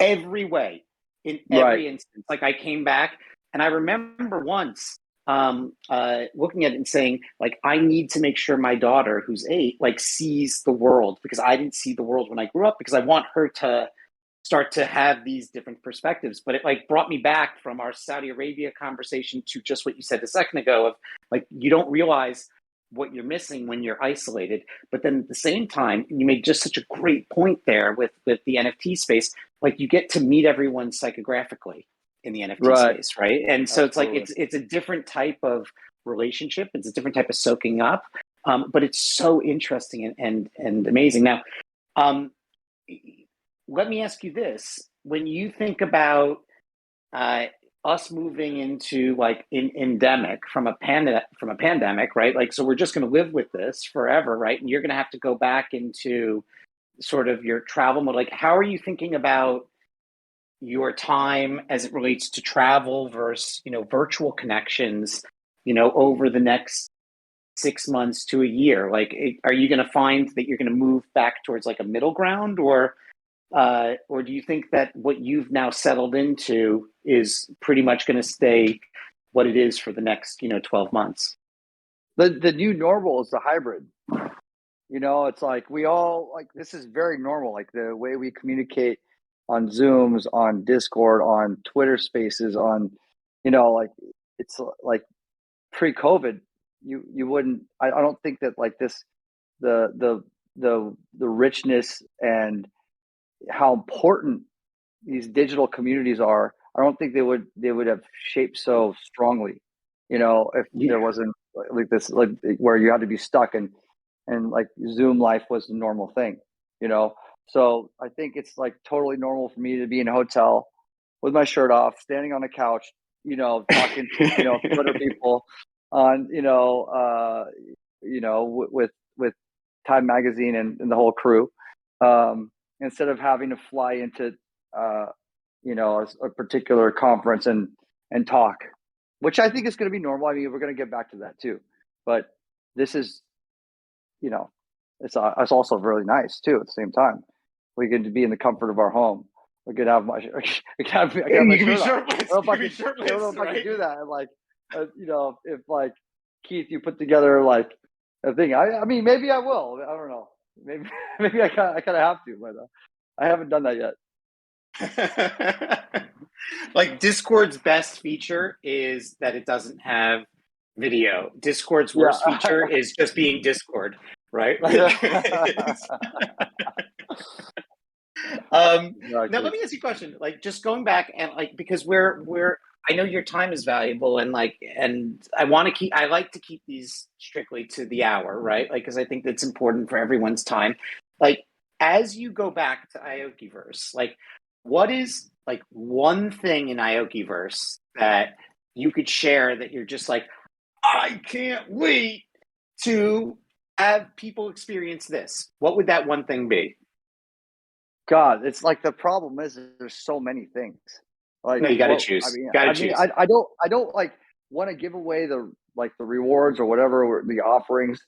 every way, in every instance. Like I came back and I remember once looking at it and saying, like, I need to make sure my daughter, who's 8, like, sees the world, because I didn't see the world when I grew up, because I want her to start to have these different perspectives. But it like brought me back from our Saudi Arabia conversation to just what you said a second ago of like, you don't realize what you're missing when you're isolated. But then at the same time, you made just such a great point there with the NFT space. Like, you get to meet everyone psychographically in the NFT space, right? And so Absolutely. it's like it's a different type of relationship. It's a different type of soaking up, but it's so interesting and amazing. Now, let me ask you this: when you think about us moving into like endemic from a pandemic, right? Like, so we're just going to live with this forever, right? And you're going to have to go back into sort of your travel mode. Like, how are you thinking about your time as it relates to travel versus, virtual connections, over the next 6 months to a year? Like, are you going to find that you're going to move back towards like a middle ground, or do you think that what you've now settled into is pretty much going to stay what it is for the next, 12 months? The new normal is the hybrid. It's like we all like, this is very normal. Like the way we communicate on Zooms, on Discord, on Twitter Spaces, on, like it's like pre-COVID, you wouldn't. I don't think that like this, the richness and how important these digital communities are. I don't think they would have shaped so strongly, if there wasn't like this, like where you had to be stuck and like Zoom life was the normal thing, So I think it's like totally normal for me to be in a hotel with my shirt off, standing on a couch, talking to Twitter people on, with Time Magazine and the whole crew, instead of having to fly into a particular conference and talk, which I think is going to be normal. I mean, we're going to get back to that too, but this is, it's also really nice too. At the same time, we get to be in the comfort of our home. We could have my, I can have my shirt off. I don't know if I can do that. And like, if like Keith, you put together like a thing. I mean, maybe I will. I don't know. Maybe I kind of have to, but I haven't done that yet. Like, Discord's best feature is that it doesn't have video. Discord's worst feature is just being Discord, right? Like, Now let me ask you a question. Like, just going back and like, because I know your time is valuable, and I like to keep these strictly to the hour, right? Like, because I think that's important for everyone's time. Like, as you go back to Aokiverse, like, what is like one thing in Aokiverse that you could share that you're just like, I can't wait to have people experience this? What would that one thing be? God, it's like the problem is there's so many things. Like, no, you got to choose. I don't like want to give away the rewards or whatever, or the offerings,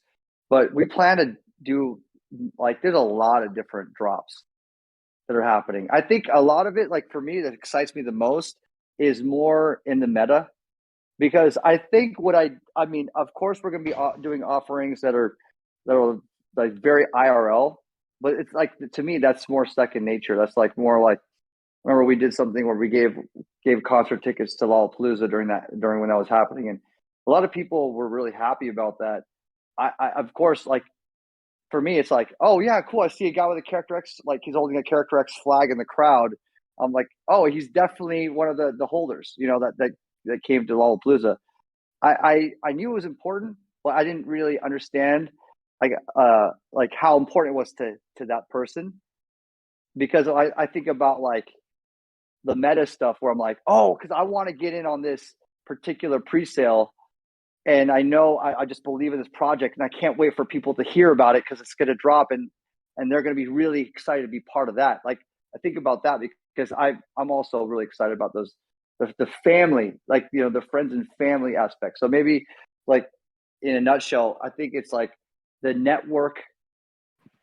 but we plan to do like, there's a lot of different drops that are happening. I think a lot of it, like for me, that excites me the most is more in the meta, because I think I mean, of course we're going to be doing offerings that are like very IRL, but it's like, to me, that's more second nature. That's like more like, remember we did something where we gave concert tickets to Lollapalooza during when that was happening, and a lot of people were really happy about that. I of course, like for me, it's like, oh yeah, cool. I see a guy with a Character X, like he's holding a Character X flag in the crowd. I'm like, oh, he's definitely one of the holders, that came to Lollapalooza. I knew it was important, but I didn't really understand like how important it was to that person, because I think about like the meta stuff where I'm like, oh, because I want to get in on this particular pre-sale, and I know I just believe in this project, and I can't wait for people to hear about it because it's going to drop, and they're going to be really excited to be part of that. Like, I think about that because I'm also really excited about those the family, like the friends and family aspect. So maybe like in a nutshell, I think it's like the network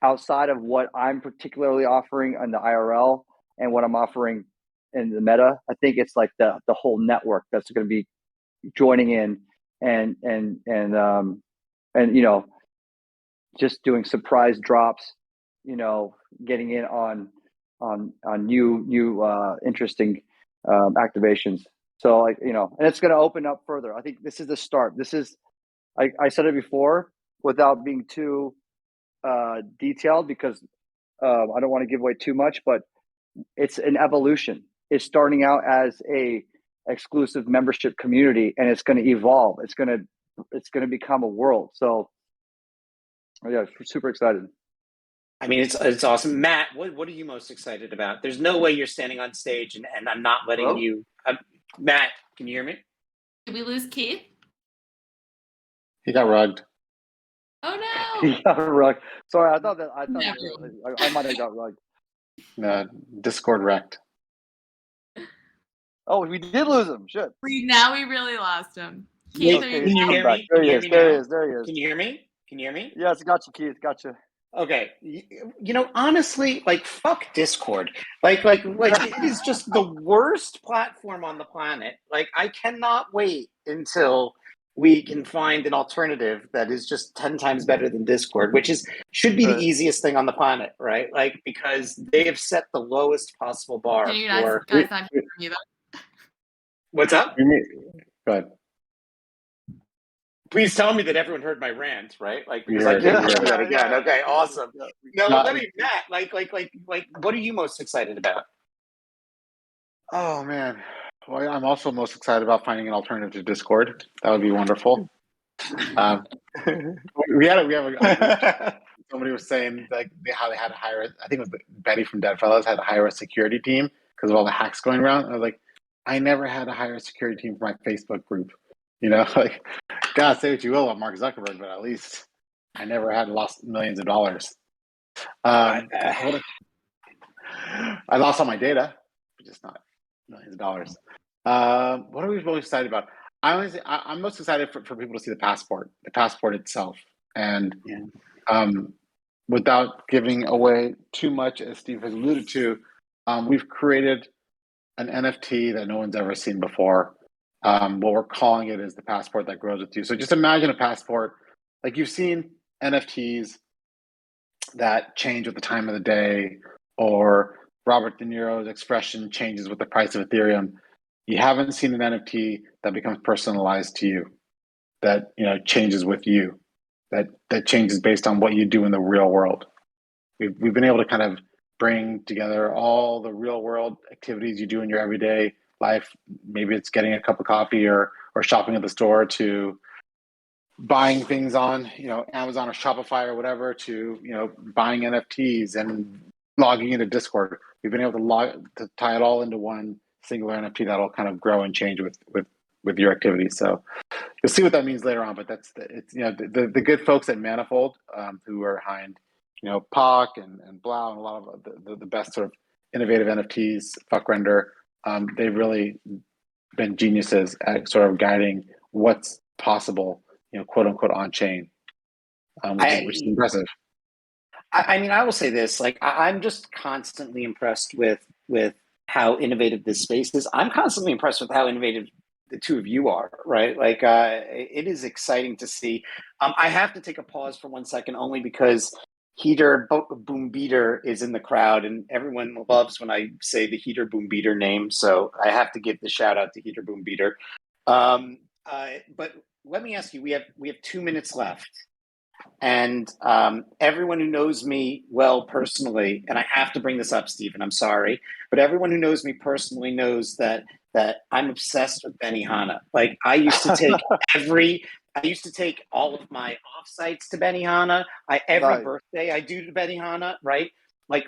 outside of what I'm particularly offering on the IRL and what I'm offering in the meta. I think it's like the whole network that's going to be joining in and just doing surprise drops, getting in on new interesting activations. So and it's going to open up further. I think this is the start. This is, I said it before without being too detailed, because I don't want to give away too much, but it's an evolution. It's starting out as a exclusive membership community, and it's going to evolve. It's going to become a world. So yeah, super excited. I mean, it's awesome. Matt, what are you most excited about? There's no way you're standing on stage and I'm not letting Hello? you. Matt, can you hear me? Did we lose Keith? He got rugged. Oh no! He got rugged. Sorry, I thought No. I might have got rugged. No, Discord wrecked. Oh, we did lose him. Shit. Now we really lost him. Wait, Keith, are can you you hear back? me? There Can he you is. hear me There he now? is. There he is. Can you hear me? Can you hear me? Yes, got you, Keith. Gotcha. Okay. Honestly, like, fuck Discord. Like it is just the worst platform on the planet. Like, I cannot wait until we can find an alternative that is just 10 times better than Discord, which should be the easiest thing on the planet, right? Like, because they have set the lowest possible bar Can you guys for. not hear me though? What's up? Go ahead. Please tell me that everyone heard my rant, right? Like, because We I heard can't it. hear that again. Yeah. Okay, awesome. Yeah. No, No, let me, Matt. Like, what are you most excited about? Oh man. Well, I'm also most excited about finding an alternative to Discord. That would be wonderful. we have somebody was saying like how they had to hire. I think it was Betty from Deadfellas had to hire a security team because of all the hacks going around. And I was like, I never had to hire a security team for my Facebook group. Like, God, say what you will about Mark Zuckerberg, but at least I never had lost millions of dollars. I lost all my data, but just not millions of dollars. What are we most excited about? I'm most excited for people to see the passport itself. And without giving away too much, as Steve has alluded to, we've created an NFT that no one's ever seen before. What we're calling it is the passport that grows with you. So just imagine a passport. Like, you've seen NFTs that change with the time of the day, or Robert De Niro's expression changes with the price of Ethereum. You haven't seen an NFT that becomes personalized to you, that changes with you, that changes based on what you do in the real world. We've been able to kind of bring together all the real world activities you do in your everyday life. Maybe it's getting a cup of coffee or shopping at the store, to buying things on Amazon or Shopify or whatever, to buying NFTs and logging into Discord. We've been able to tie it all into one singular NFT that'll kind of grow and change with your activities. So you'll see what that means later on. But it's the good folks at Manifold, who are behind POC and Blau and a lot of the best sort of innovative NFTs, Fuck Render. They've really been geniuses at sort of guiding what's possible, quote unquote, on chain, which is impressive. I mean, I will say this: like, I'm just constantly impressed with how innovative this space is. I'm constantly impressed with how innovative the two of you are, right? Like, it is exciting to see. I have to take a pause for 1 second, only because Heater Boom Beater is in the crowd, and everyone loves when I say the Heater Boom Beater name. So I have to give the shout out to Heater Boom Beater. But let me ask you: we have 2 minutes left, and everyone who knows me well personally, and I have to bring this up, Stephen, I'm sorry, but everyone who knows me personally knows that I'm obsessed with Benihana. Like, I used to take all of my offsites to Benihana. Every birthday I do to Benihana, right? Like,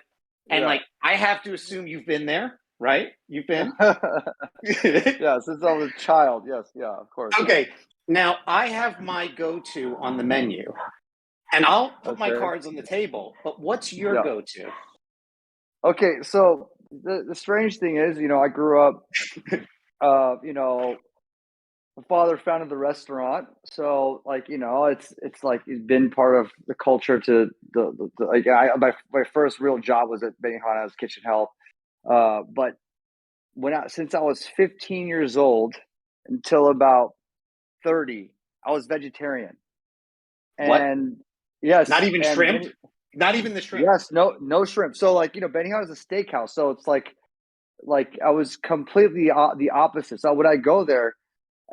and like, I have to assume you've been there, right? You've been? Yeah, since I was a child. Yes, yeah, of course. Okay, now I have my go-to on the menu, and I'll put my cards on the table, but what's your go-to? Okay, so the strange thing is, I grew up, my father founded the restaurant, so like, it's like it's been part of the culture. To my first real job was at Benihana as kitchen help, but since I was 15 years old until about 30, I was vegetarian. What? And yes, Not even and shrimp? Not even the shrimp? yes, no shrimp. So like, Benihana is a steakhouse, so it's like I was completely the opposite. So when I go there,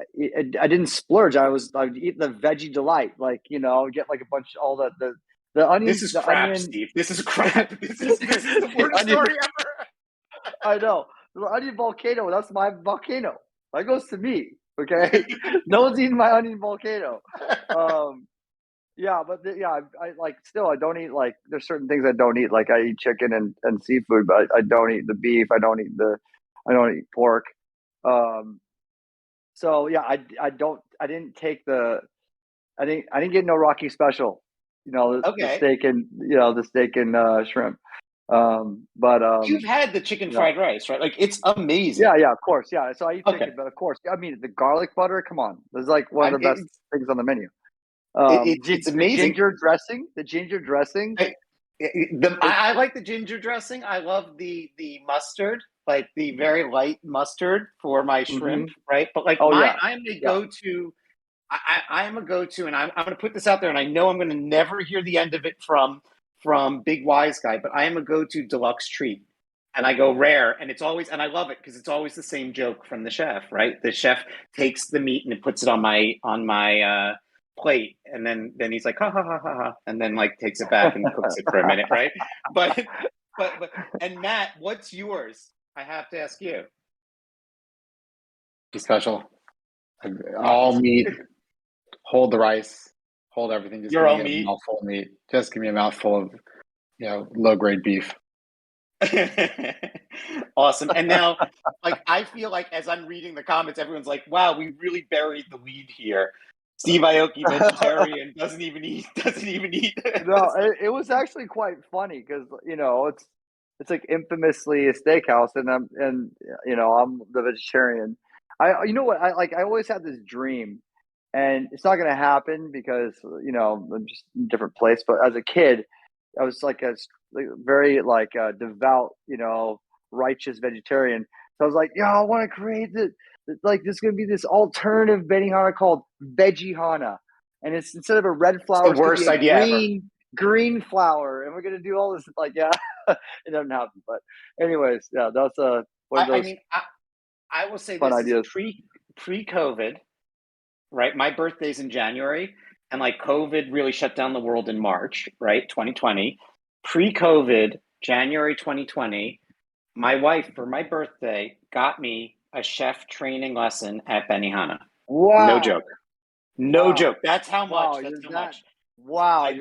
I didn't splurge. I'd eat the veggie delight, get like a bunch all the onions, This is the crap, onion. Steve. This is crap. This is the worst Onion- story ever. I know the onion volcano. That's my volcano. That goes to me. Okay, no one's eating my onion volcano. Yeah, but I like still I don't eat like there's certain things I don't eat. Like I eat chicken and seafood, but I don't eat the beef. I don't eat pork. So yeah, I didn't take I didn't get no Rocky special. The Okay. steak and shrimp. But You've had the chicken yeah. fried rice, right? Like, it's amazing. Yeah, of course, yeah. So I eat chicken, Okay. but of course, I mean the garlic butter. Come on, this is like one of the best things on the menu. It's amazing. The ginger dressing. I like the ginger dressing. I love the mustard, like the very light mustard for my shrimp, right? But like I'm a go-to. I am a go-to, and I'm going to put this out there, and I know I'm going to never hear the end of it from Big Wise Guy, but I am a go-to deluxe treat. And I go rare, and it's always, and I love it because it's always the same joke from the chef, right? The chef takes the meat and puts it on my plate, and then he's like, ha ha ha ha ha, and then like takes it back and cooks it for a minute, right? But and Matt, what's yours? I have to ask you. Be special. All meat. Hold the rice. Hold everything. Just Your give own me meat. a mouthful of meat. Just give me a mouthful of low grade beef. Awesome. And now, like, I feel like as I'm reading the comments, everyone's like, wow, we really buried the lead here. Steve Aoki, vegetarian, doesn't even eat. No, it was actually quite funny because it's like infamously a steakhouse, and I'm the vegetarian. I always had this dream, and it's not going to happen because I'm just in a different place. But as a kid, I was like very devout, righteous vegetarian. So I was like, I want to create there's going to be this alternative Benihana called Veggiehana, and it's instead of a red flour, It's the worst idea ever. Green flour, and we're going to do all this it doesn't happen. But anyways, yeah, that's one of those. I mean, I will say fun this ideas. is pre-COVID, right? My birthday's in January, and like COVID really shut down the world in March, right? 2020. Pre-COVID, January 2020, my wife for my birthday got me a chef training lesson at Benihana. Wow! No joke. No Wow. joke. That's how much. Wow, That's how that, much. Wow,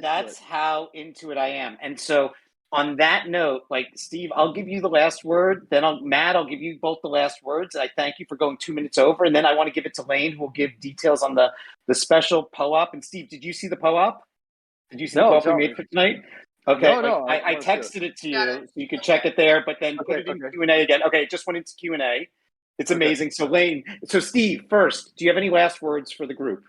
That's how into it I am. And so on that note, like Steve, I'll give you the last word. Then Matt, I'll give you both the last words. I thank you for going 2 minutes over. And then I want to give it to Lane, who will give details on the special PO-op. And Steve, did you see the PO-op? Did you see the PO-op we made for tonight? Okay. No, I texted it to you so you could check it there, but then put it in Q&A again. Okay, it just went into Q&A. It's amazing. So Lane, Steve, first, do you have any last words for the group?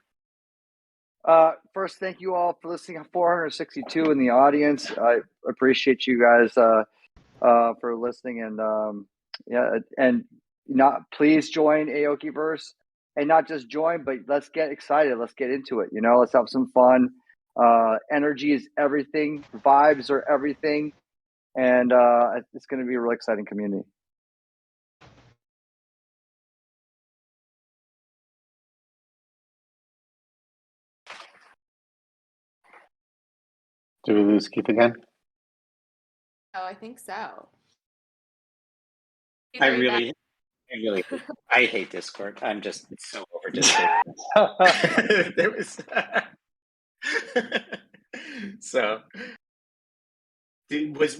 First, thank you all for listening. 462 in the audience. I appreciate you guys for listening, and please join Aokiverse, and not just join, but let's get excited. Let's get into it. Let's have some fun. Energy is everything. Vibes are everything, and it's going to be a really exciting community. Did we lose Keith again? Oh, I think so. I hate Discord. I'm just so over Discord. There was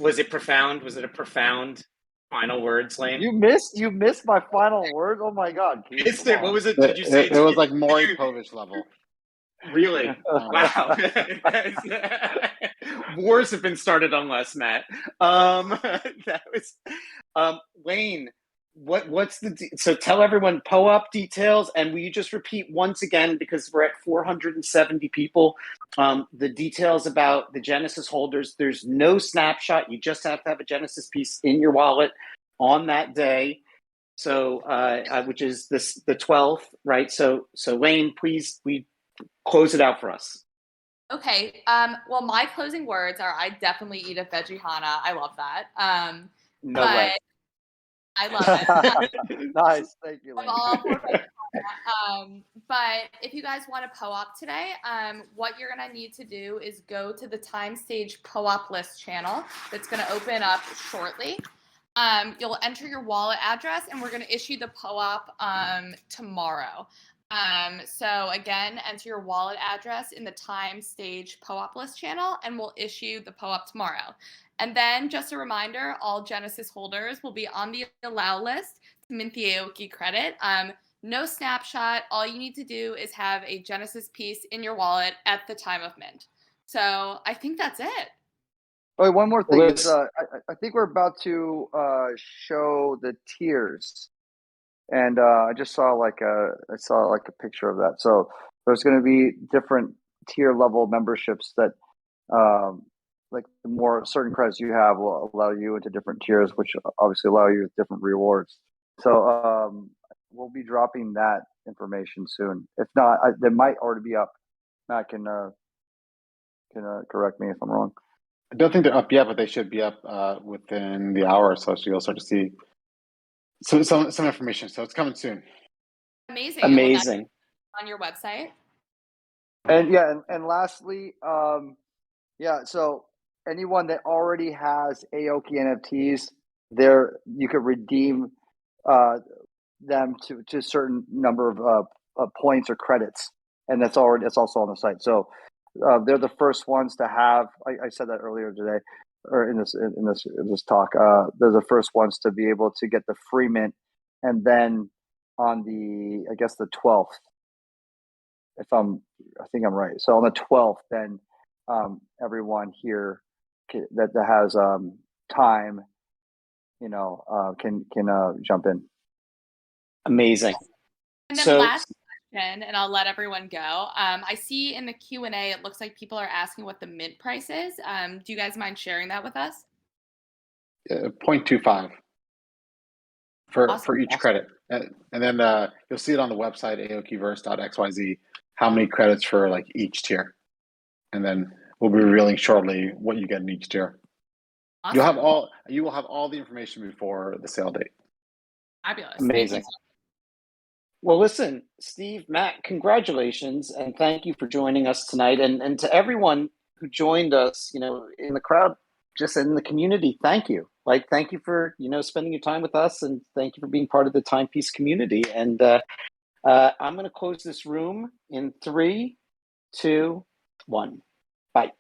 was it profound? Was it a profound final word, Lane? You missed my final word. Oh my God! Missed it. What was it? Did you say it was like Maury Povich level? Really? Wow. Wars have been started on less, Matt. That was Wayne. What's so tell everyone PO-op details, and will you just repeat once again, because we're at 470 people, the details about the Genesis holders. There's no snapshot. You just have to have a Genesis piece in your wallet on that day. So, which is the 12th, right? So Lane, please, we close it out for us. Okay. Well, my closing words are: I definitely eat a Veggiehana. I love that. No but way. I love it. Nice, thank you, I'm Lane. all for Veggiehana. But if you guys want to PO-op today, what you're gonna need to do is go to the Time Stage PO-op list channel that's gonna open up shortly. You'll enter your wallet address, and we're gonna issue the PO-op tomorrow. So again, enter your wallet address in the Time Stage PO-op list channel, and we'll issue the PO-op tomorrow. And then, just a reminder, all Genesis holders will be on the allow list to mint the Aoki credit. No snapshot. All you need to do is have a Genesis piece in your wallet at the time of mint. So I think that's it. Oh, one more thing Well, is, I think we're about to show the tiers, and I just saw like a picture of that. So there's going to be different tier level memberships that, like the more certain credits you have will allow you into different tiers, which obviously allow you different rewards. So we'll be dropping that information soon. If not, they might already be up. Matt can correct me if I'm wrong. I don't think they're up yet, but they should be up within the hour or so. So you'll start to see some information. So it's coming soon. Amazing. Amazing. On your website. And yeah, and lastly, so anyone that already has Aoki NFTs, there you could redeem them to a certain number of points or credits, and that's also on the site. So they're the first ones to have. I said that earlier today, or in this talk. They're the first ones to be able to get the free mint, and then on the the 12th, I think I'm right. So on the 12th, then everyone here that has time, can jump in. Amazing. And then So, last question, and I'll let everyone go. I see in the Q&A, it looks like people are asking what the mint price is. Do you guys mind sharing that with us? 0.25 for Awesome. each credit, and then you'll see it on the website aokiverse.xyz how many credits for like each tier, and then we'll be revealing shortly what you get in each tier. Awesome. You will have all the information before the sale date. Fabulous. amazing. Thank you. Well, listen, Steve, Matt, congratulations, and thank you for joining us tonight. And to everyone who joined us, in the crowd, just in the community, thank you. Thank you for, spending your time with us, and thank you for being part of the Timepiece community. And I'm going to close this room in 3, 2, 1. Bye.